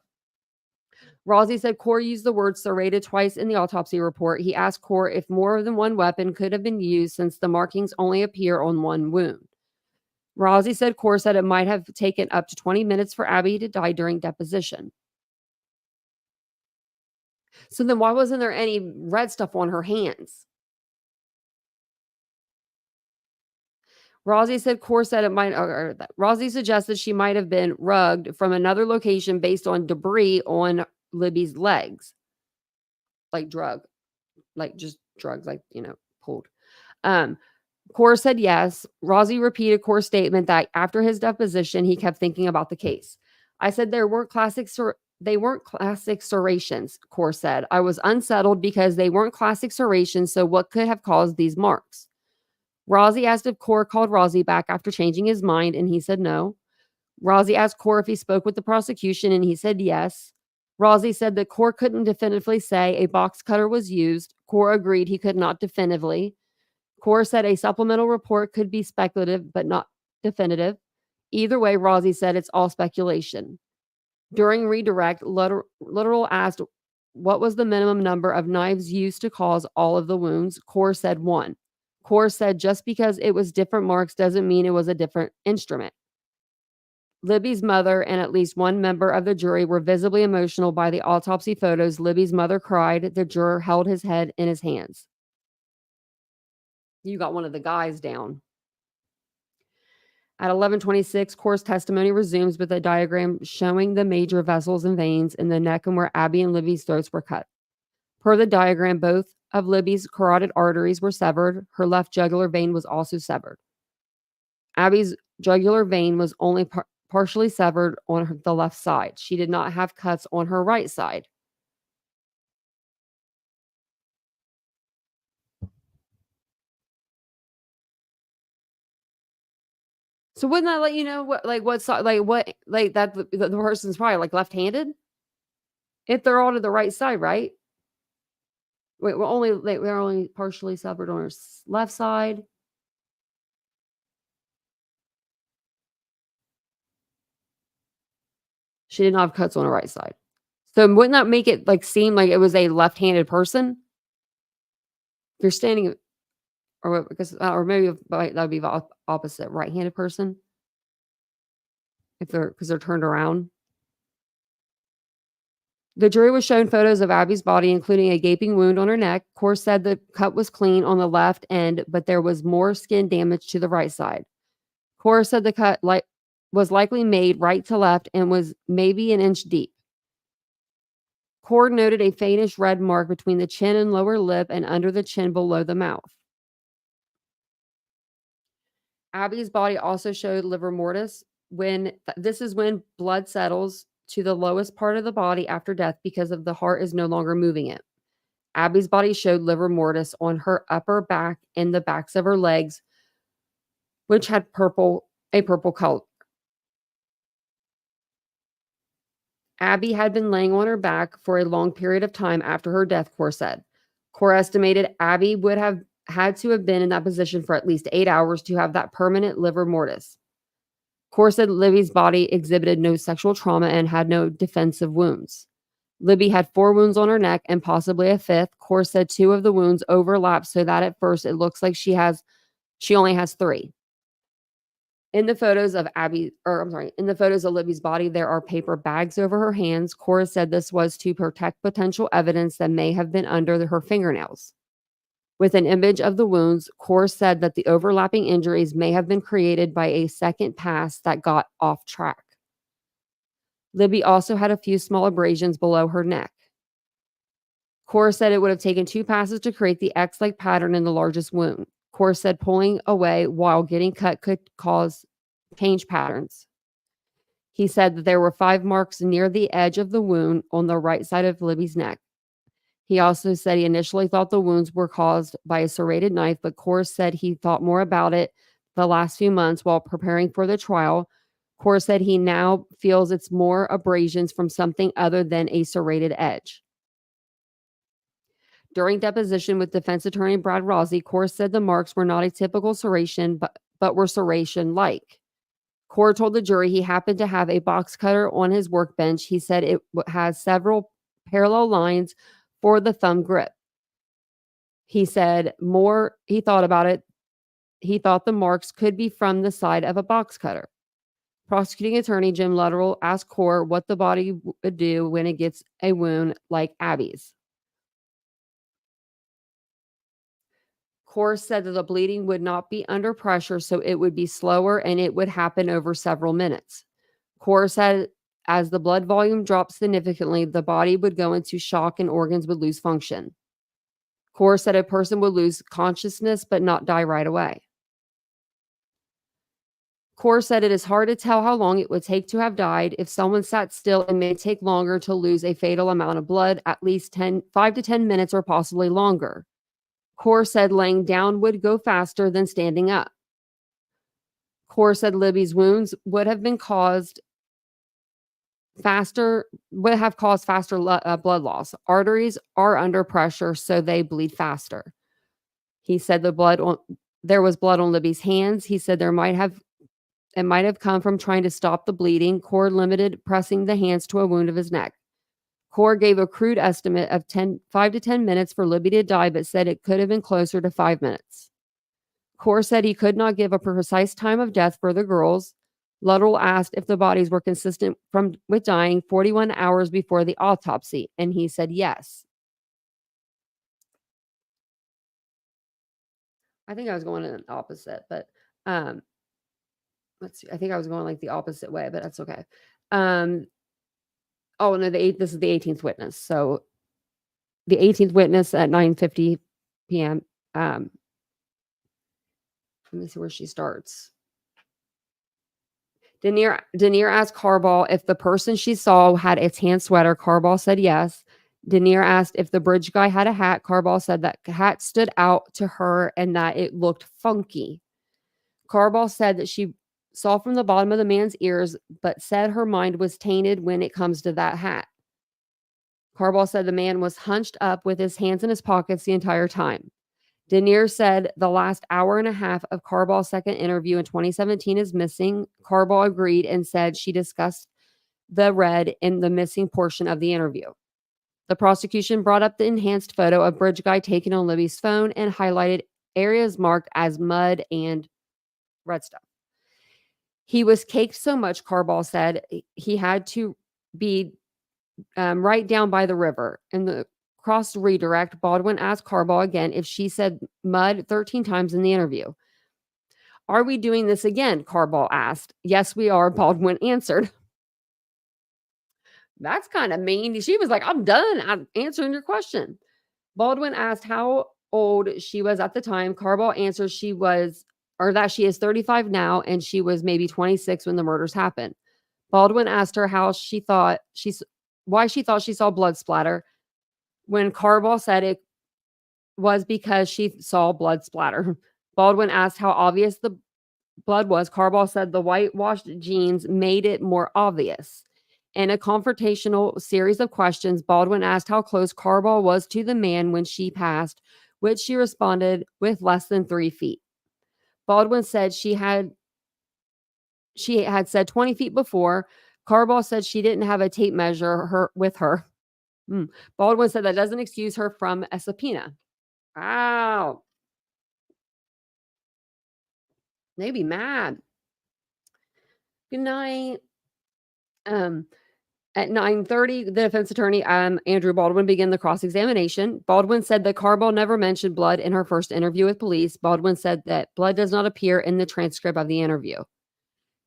Rossi said Coer used the word serrated twice in the autopsy report. He asked Coer if more than one weapon could have been used since the markings only appear on one wound. Rossi said Coer said it might have taken up to 20 minutes for Abby to die during deposition. So then why wasn't there any red stuff on her hands? Rossi said Coer said it might, Rossi suggested she might have been rugged from another location based on debris on Libby's legs. Like drugs, pulled. Coer said yes. Rossi repeated Coer's statement that after his deposition, he kept thinking about the case. I said there weren't classic they weren't classic serrations, Core said. I was unsettled because they weren't classic serrations, so what could have caused these marks? Rozzy asked if Core called Rozzy back after changing his mind, and he said no. Rozzy asked Core if he spoke with the prosecution, and he said yes. Rozzy said that Core couldn't definitively say a box cutter was used. Core agreed he could not definitively. Core said a supplemental report could be speculative, but not definitive. Either way, Rozzy said it's all speculation. During redirect, Literal asked what was the minimum number of knives used to cause all of the wounds. Core said 1. Core said just because it was different marks doesn't mean it was a different instrument. Libby's mother and at least one member of the jury were visibly emotional by the autopsy photos. Libby's mother cried. The juror held his head in his hands. You got one of the guys down. At 11:26, Core's testimony resumes with a diagram showing the major vessels and veins in the neck and where Abby and Libby's throats were cut. Per the diagram, both of Libby's carotid arteries were severed. Her left jugular vein was also severed. Abby's jugular vein was only partially severed on the left side. She did not have cuts on her right side. So wouldn't that let you know what side, that the person's probably like left-handed? If they're all to the right side, right? Wait, we're only partially severed on her left side. She did not have cuts on her right side. So wouldn't that make it seem like it was a left-handed person? If you're standing, or maybe that would be the opposite, right-handed person. Because they're turned around. The jury was shown photos of Abby's body, including a gaping wound on her neck. Core said the cut was clean on the left end, but there was more skin damage to the right side. Core said the cut was likely made right to left and was maybe an inch deep. Core noted a faintish red mark between the chin and lower lip and under the chin below the mouth. Abby's body also showed livor mortis. This is when blood settles to the lowest part of the body after death because of the heart is no longer moving it. Abby's body showed livor mortis on her upper back and the backs of her legs, which had a purple color. Abby had been laying on her back for a long period of time after her death, Core said. Core estimated Abby would have had to have been in that position for at least 8 hours to have that permanent livor mortis. Core said Libby's body exhibited no sexual trauma and had no defensive wounds. Libby had 4 wounds on her neck and possibly a 5th. Core said 2 of the wounds overlap so that at first it looks like she only has 3. In the photos of Libby's body, there are paper bags over her hands. Core said this was to protect potential evidence that may have been under her fingernails. With an image of the wounds, Core said that the overlapping injuries may have been created by a second pass that got off track. Libby also had a few small abrasions below her neck. Core said it would have taken 2 passes to create the X-like pattern in the largest wound. Core said pulling away while getting cut could cause change patterns. He said that there were 5 marks near the edge of the wound on the right side of Libby's neck. He also said he initially thought the wounds were caused by a serrated knife, but Core said he thought more about it the last few months while preparing for the trial. Core said he now feels it's more abrasions from something other than a serrated edge. During deposition with defense attorney Brad Rozzy, Core said the marks were not a typical serration, but were serration-like. Core told the jury he happened to have a box cutter on his workbench. He said it has several parallel lines for the thumb grip. He said he thought about it. He thought the marks could be from the side of a box cutter. Prosecuting attorney Jim Luttrell asked Core what the body would do when it gets a wound like Abby's. Core said that the bleeding would not be under pressure, so it would be slower and it would happen over several minutes. Core said as the blood volume dropped significantly, the body would go into shock and organs would lose function. Core said a person would lose consciousness but not die right away. Kaur said it is hard to tell how long it would take to have died. If someone sat still, it may take longer to lose a fatal amount of blood, at least 5 to 10 minutes or possibly longer. Kaur said laying down would go faster than standing up. Kaur said Libby's wounds would have caused faster blood loss. Arteries are under pressure, so they bleed faster. He said there was blood on Libby's hands. He said it might have come from trying to stop the bleeding. Kaur limited pressing the hands to a wound of his neck. Kaur gave a crude estimate of 5 to 10 minutes for Libby to die, but said it could have been closer to 5 minutes. Kaur said he could not give a precise time of death for the girls. Luttrell asked if the bodies were consistent with dying 41 hours before the autopsy, and he said yes. I think I was going in the opposite, but let's see. I think I was going like the opposite way, but that's okay. Oh no, this is the 18th witness. So the 18th witness at 9:50 p.m. Let me see where she starts. Denier asked Carball if the person she saw had a tan sweater. Carball said yes. Denier asked if the bridge guy had a hat. Carball said that hat stood out to her and that it looked funky. Carball said that she saw from the bottom of the man's ears, but said her mind was tainted when it comes to that hat. Carball said the man was hunched up with his hands in his pockets the entire time. Denier said the last hour and a half of Carball's second interview in 2017 is missing. Carball agreed and said she discussed the red in the missing portion of the interview. The prosecution brought up the enhanced photo of bridge guy taken on Libby's phone and highlighted areas marked as mud and red stuff. He was caked so much, Carball said, he had to be right down by the river. In the cross redirect, Baldwin asked Carball again if she said mud 13 times in the interview. Are we doing this again? Carball asked. Yes, we are, Baldwin answered. That's kind of mean. She was like, I'm done. I'm answering your question. Baldwin asked how old she was at the time. Carball answered that she is 35 now and she was maybe 26 when the murders happened. Baldwin asked her why she thought she saw blood splatter. When Carball said it was because she saw blood splatter. Baldwin asked how obvious the blood was. Carball said the whitewashed jeans made it more obvious. In a confrontational series of questions, Baldwin asked how close Carball was to the man when she passed, which she responded with less than 3 feet. Baldwin said she had said 20 feet before. Carball said she didn't have a tape measure with her. Baldwin said that doesn't excuse her from a subpoena. Wow. They'd be mad. Good night. At 9:30, the defense attorney, Andrew Baldwin, began the cross-examination. Baldwin said that Carball never mentioned blood in her first interview with police. Baldwin said that blood does not appear in the transcript of the interview.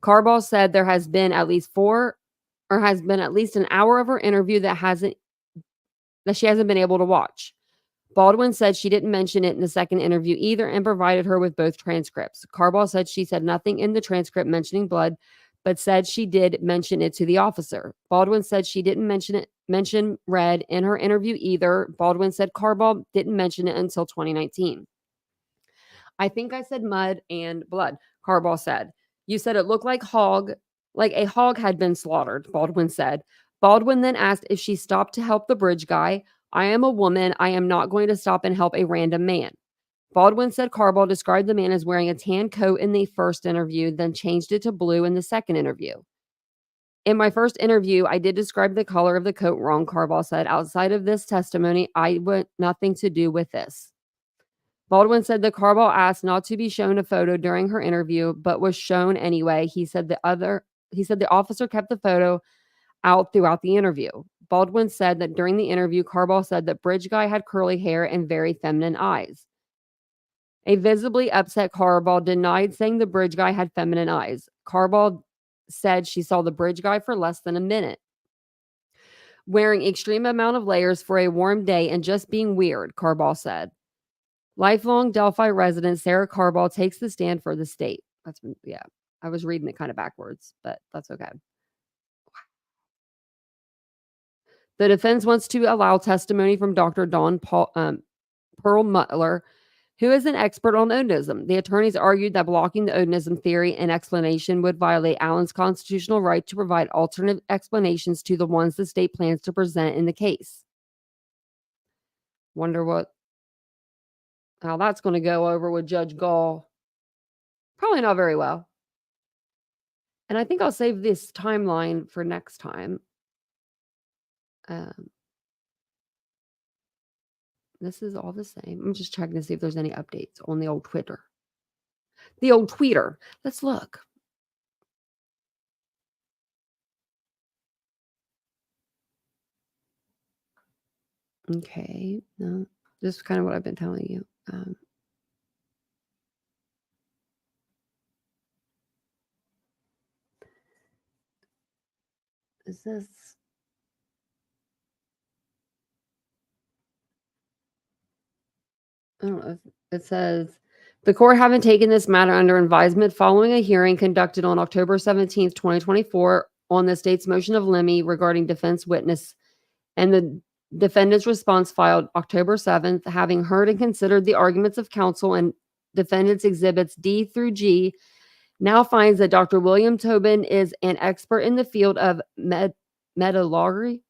Carball said there has been at least an hour of her interview that she hasn't been able to watch. Baldwin said she didn't mention it in the second interview either and provided her with both transcripts. Carball said she said nothing in the transcript mentioning blood, but said she did mention it to the officer. Baldwin said she didn't mention red in her interview either. Baldwin said Carball didn't mention it until 2019. I think I said mud and blood, Carball said. You said it looked like a hog had been slaughtered, Baldwin said. Baldwin then asked if she stopped to help the bridge guy. I am a woman. I am not going to stop and help a random man. Baldwin said Carball described the man as wearing a tan coat in the first interview, then changed it to blue in the second interview. In my first interview, I did describe the color of the coat wrong, Carball said. Outside of this testimony, I want nothing to do with this. Baldwin said that Carball asked not to be shown a photo during her interview, but was shown anyway. He said the officer kept the photo out throughout the interview. Baldwin said that during the interview, Carball said that bridge guy had curly hair and very feminine eyes. A visibly upset Carball denied saying the bridge guy had feminine eyes. Carball said she saw the bridge guy for less than a minute. Wearing extreme amount of layers for a warm day and just being weird, Carball said. Lifelong Delphi resident Sarah Carball takes the stand for the state. I was reading it kind of backwards, but that's okay. The defense wants to allow testimony from Dr. Dawn Perlmutter, who is an expert on onanism. The attorneys argued that blocking the onanism theory and explanation would violate Allen's constitutional right to provide alternate explanations to the ones the state plans to present in the case. Wonder how that's going to go over with Judge Gall. Probably not very well. And I think I'll save this timeline for next time. This is all the same. I'm just checking to see if there's any updates on the old Twitter. The old tweeter. Let's look. Okay. No, this is kind of what I've been telling you. Is this? I don't know. It says, the court having taken this matter under advisement following a hearing conducted on October 17th, 2024 on the state's motion of limine regarding defense witness and the defendant's response filed October 7th, having heard and considered the arguments of counsel and defendant's exhibits D through G, now finds that Dr. William Tobin is an expert in the field of metallurgy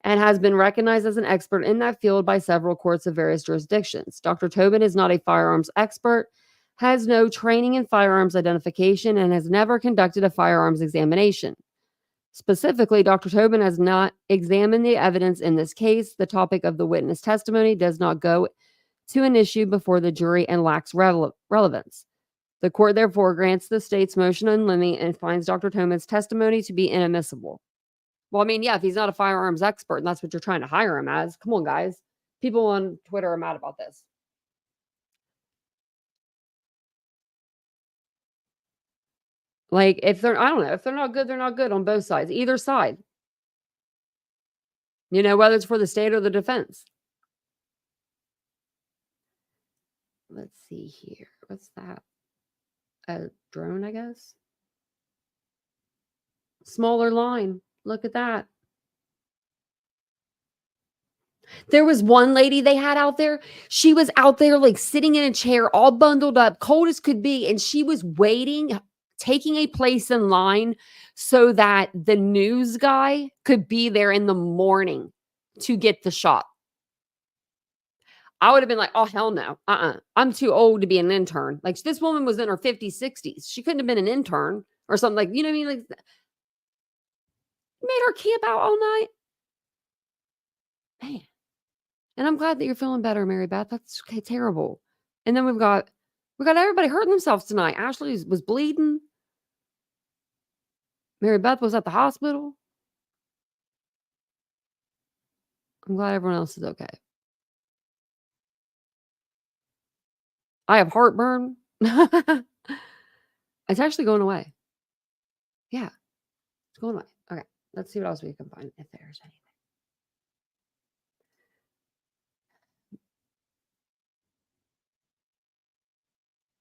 and has been recognized as an expert in that field by several courts of various jurisdictions. Dr. Tobin is not a firearms expert, has no training in firearms identification, and has never conducted a firearms examination. Specifically, Dr. Tobin has not examined the evidence in this case. The topic of the witness testimony does not go to an issue before the jury and lacks relevance. The court therefore grants the state's motion in limine and finds Dr. Tobin's testimony to be inadmissible. Well, I mean, yeah, if he's not a firearms expert and that's what you're trying to hire him as, come on, guys. People on Twitter are mad about this. Like, if they're, I don't know, if they're not good, they're not good on both sides, either side. You know, whether it's for the state or the defense. Let's see here. What's that? A drone, I guess. Smaller line. Look at that. There was one lady they had out there. She was out there like sitting in a chair, all bundled up, cold as could be. And she was waiting, taking a place in line so that the news guy could be there in the morning to get the shot. I would have been like, oh, hell no. I'm too old to be an intern. Like, this woman was in her 50s, 60s. She couldn't have been an intern or something like, you know what I mean? Like, made her camp out all night. Man. And I'm glad that you're feeling better, Mary Beth. That's okay, terrible. And then we've got everybody hurting themselves tonight. Ashley was bleeding. Mary Beth was at the hospital. I'm glad everyone else is okay. I have heartburn. It's actually going away. Yeah, it's going away. Okay, let's see what else we can find if there's anything.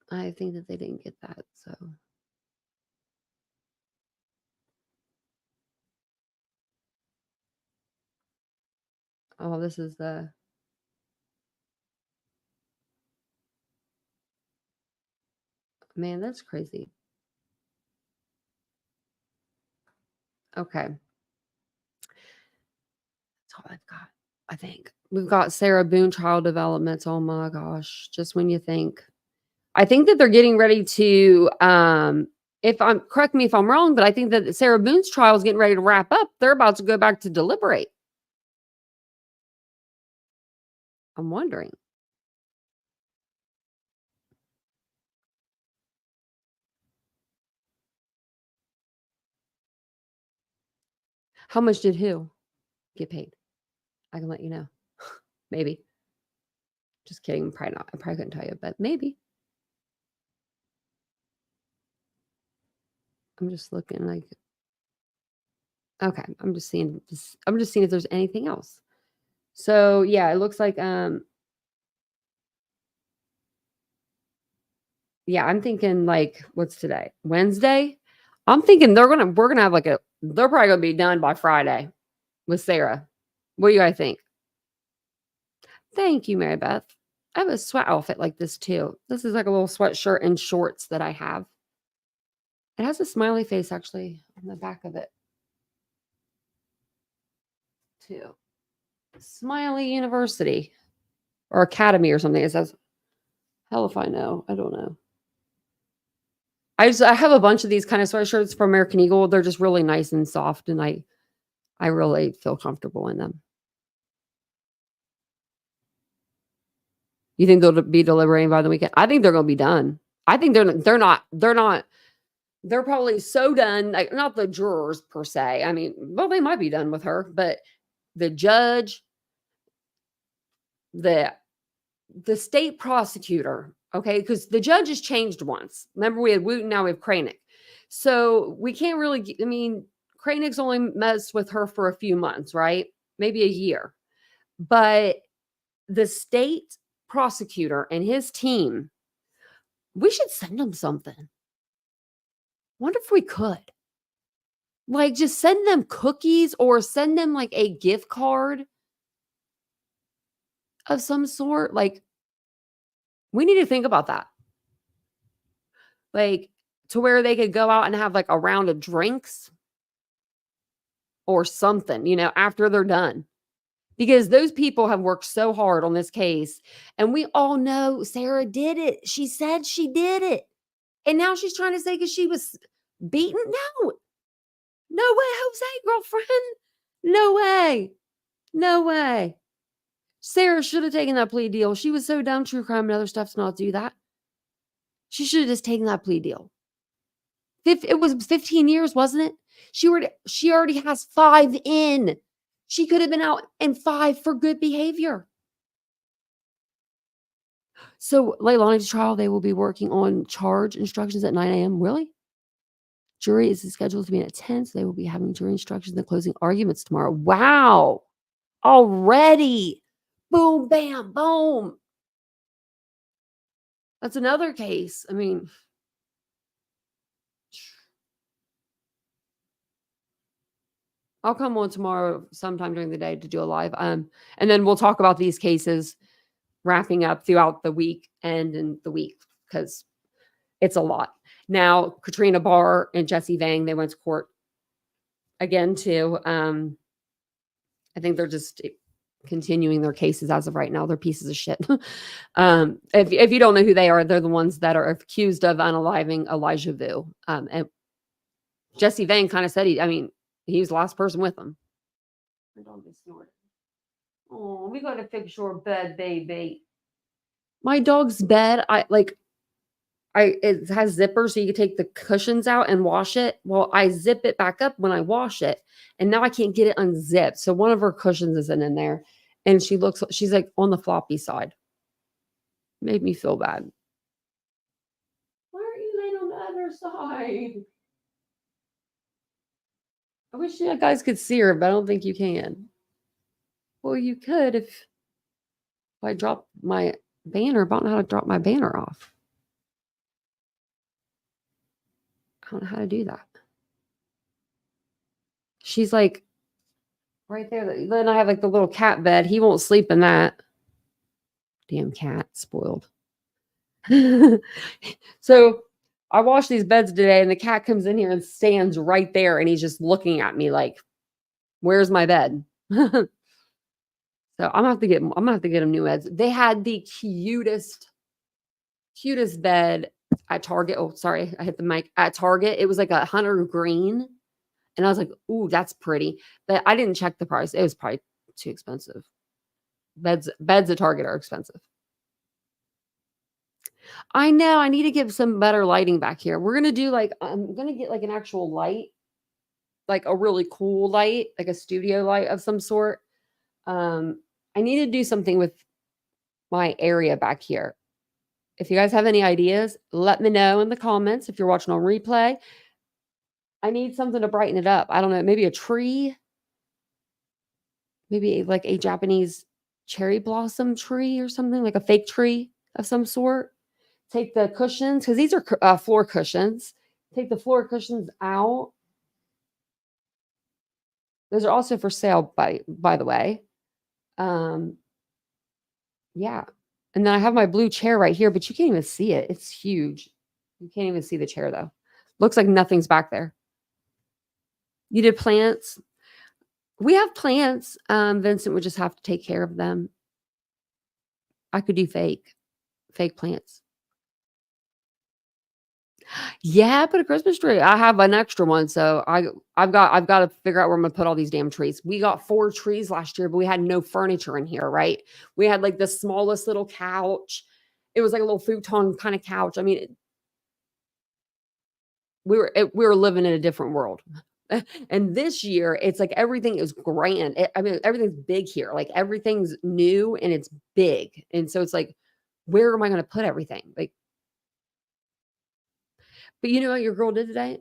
I think that they didn't get that, so. Oh, this is the. Man, that's crazy. Okay. That's all I've got, I think. We've got Sarah Boone trial developments. Oh my gosh. Just when you think. I think that they're getting ready to, correct me if I'm wrong, but I think that Sarah Boone's trial is getting ready to wrap up. They're about to go back to deliberate. I'm wondering. How much did who get paid? I can let you know. Maybe. Just kidding. I'm probably not. I probably couldn't tell you, but maybe. I'm just looking like. Okay. I'm just seeing if there's anything else. So yeah, it looks like Yeah, I'm thinking like, what's today? Wednesday? I'm thinking we're gonna have they're probably gonna be done by Friday with Sarah. What do you guys think? Thank you, Mary Beth. I have a sweat outfit like this too. This is like a little sweatshirt and shorts that I have. It has a smiley face actually on the back of it too. Smiley University or Academy or something. It says, hell if I know. I don't know. I have a bunch of these kind of sweatshirts from American Eagle. They're just really nice and soft, and I really feel comfortable in them. You think they'll be deliberating by the weekend? I think they're going to be done. I think they're not. They're probably so done. Like, not the jurors per se. I mean, well, they might be done with her, but the judge, the state prosecutor, okay, because the judge has changed once. Remember, we had Wooten, now we have Kranick. So we can't really, I mean, Kranick's only messed with her for a few months, right? Maybe a year. But the state prosecutor and his team, we should send them something. Wonder if we could. Like, just send them cookies or send them like a gift card of some sort. Like, we need to think about that. Like, to where they could go out and have like a round of drinks or something, you know, after they're done. Because those people have worked so hard on this case. And we all know Sarah did it. She said she did it. And now she's trying to say because she was beaten? No. No way, Jose, girlfriend. No way. No way. Sarah should have taken that plea deal. She was so dumb, true crime and other stuff to not do that. She should have just taken that plea deal. It was 15 years, wasn't it? She already has 5 in. She could have been out in 5 for good behavior. So Leilani's trial, they will be working on charge instructions at 9 a.m. Really? Jury is scheduled to be at 10, so they will be having jury instructions and closing arguments tomorrow. Wow. Already. Boom, bam, boom. That's another case. I mean, I'll come on tomorrow sometime during the day to do a live. And then we'll talk about these cases wrapping up throughout the week and in the week because it's a lot. Now, Katrina Barr and Jesse Vang, they went to court again too. I think they're just continuing their cases as of right now. They're pieces of shit. If you don't know who they are, they're the ones that are accused of unaliving Elijah Vu. And Jesse Vang kind of said he was the last person with them. My dog is snoring. Oh, we got to fix your bed, baby. My dog's bed, it has zippers so you can take the cushions out and wash it. Well, I zip it back up when I wash it, and now I can't get it unzipped. So one of her cushions isn't in there, and she's like on the floppy side. Made me feel bad. Why aren't you laying on the other side? I wish you guys could see her, but I don't think you can. Well, you could if I drop my banner, but I don't know how to drop my banner off. I don't know how to do that. She's like right there. Then I have like the little cat bed. He won't sleep in that. Damn cat, spoiled. So I washed these beds today, and the cat comes in here and stands right there, and he's just looking at me like, "Where's my bed?" So I'm gonna have to get him new beds. They had the cutest bed at Target. Oh, sorry, I hit the mic. At Target, it was like a hunter green, and I was like, "Ooh, that's pretty," but I didn't check the price. It was probably too expensive. Beds at Target are expensive. I know. I need to get some better lighting back here. We're gonna do I'm gonna get like an actual light, like a really cool light, like a studio light of some sort. I need to do something with my area back here. If you guys have any ideas, let me know in the comments. If you're watching on replay, I need something to brighten it up. I don't know, maybe a tree, maybe like a Japanese cherry blossom tree or something, like a fake tree of some sort. take the cushions, because these are floor cushions. Take the floor cushions out. Those are also for sale, by the way. Yeah. And then I have my blue chair right here, but you can't even see it. It's huge. You can't even see the chair, though. Looks like nothing's back there. You did plants. We have plants. Vincent would just have to take care of them. I could do fake plants. Yeah, put a Christmas tree. I have an extra one, so I've got to figure out where I'm gonna put all these damn trees. We got 4 trees last year, but we had no furniture in here, right? We had like the smallest little couch. It was like a little futon kind of couch. I mean, we were living in a different world. And this year, it's like everything is grand. I mean, everything's big here. Like everything's new and it's big. And so it's like, where am I going to put everything? Like, but you know what your girl did today?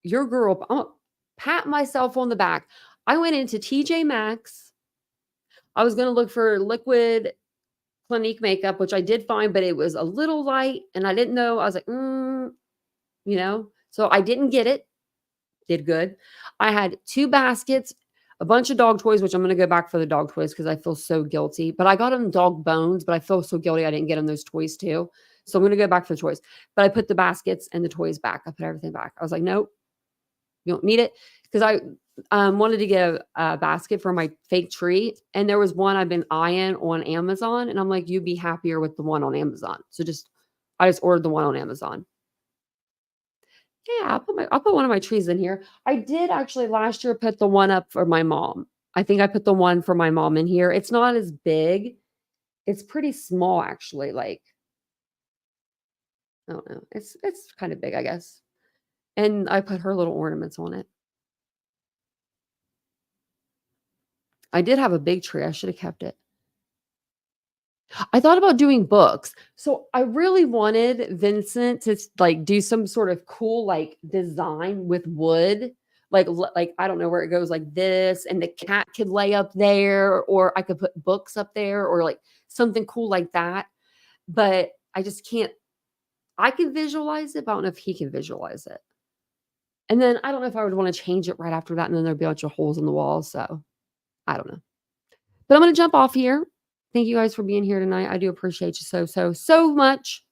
Your girl, I'm gonna pat myself on the back. I went into TJ Maxx. I was going to look for liquid Clinique makeup, which I did find, but it was a little light and I didn't know. I was like, so I didn't get it. Did good. I had 2 baskets, a bunch of dog toys, which I'm going to go back for the dog toys because I feel so guilty. But I got them dog bones, but I feel so guilty I didn't get them those toys too. So I'm going to go back for the toys. But I put the baskets and the toys back. I put everything back. I was like, nope, you don't need it. Because I wanted to get a basket for my fake tree. And there was one I've been eyeing on Amazon. And I'm like, you'd be happier with the one on Amazon. So I just ordered the one on Amazon. Yeah, I'll put one of my trees in here. I did actually last year put the one up for my mom. I think I put the one for my mom in here. It's not as big. It's pretty small actually. Like, I don't know. It's kind of big, I guess. And I put her little ornaments on it. I did have a big tree. I should have kept it. I thought about doing books. So I really wanted Vincent to like do some sort of cool like design with wood. Like I don't know where it goes like this and the cat could lay up there or I could put books up there or like something cool like that. But I just can't. I can visualize it, but I don't know if he can visualize it. And then I don't know if I would want to change it right after that and then there'd be a bunch of holes in the wall. So I don't know. But I'm going to jump off here. Thank you guys for being here tonight. I do appreciate you so much.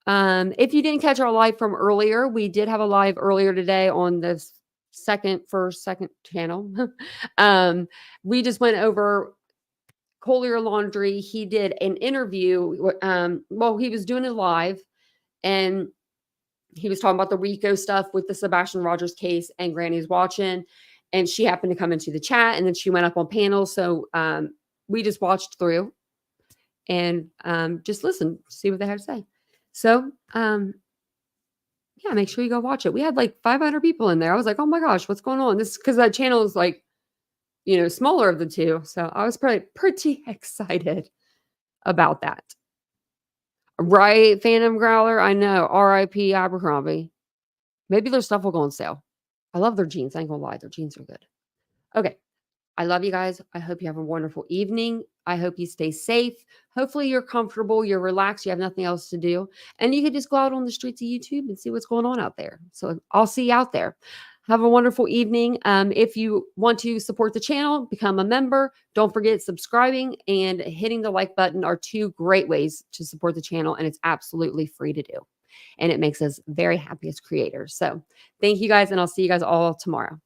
If you didn't catch our live from earlier, we did have a live earlier today on the second channel. We just went over Collier Laundry. He did an interview. He was doing it live and he was talking about the RICO stuff with the Sebastian Rogers case and Granny's watching. And she happened to come into the chat and then she went up on panel. So, we just watched through and just listened, see what they had to say. So, yeah, make sure you go watch it. We had like 500 people in there. I was like, oh my gosh, what's going on? This because that channel is like, smaller of the two. So I was pretty excited about that. Right, Phantom Growler? I know. R.I.P. Abercrombie. Maybe their stuff will go on sale. I love their jeans. I ain't gonna lie. Their jeans are good. Okay. I love you guys. I hope you have a wonderful evening. I hope you stay safe. Hopefully you're comfortable, you're relaxed, you have nothing else to do. And you can just go out on the streets of YouTube and see what's going on out there. So I'll see you out there. Have a wonderful evening. If you want to support the channel, become a member. Don't forget subscribing and hitting the like button are 2 great ways to support the channel. And it's absolutely free to do. And it makes us very happy as creators. So thank you guys. And I'll see you guys all tomorrow.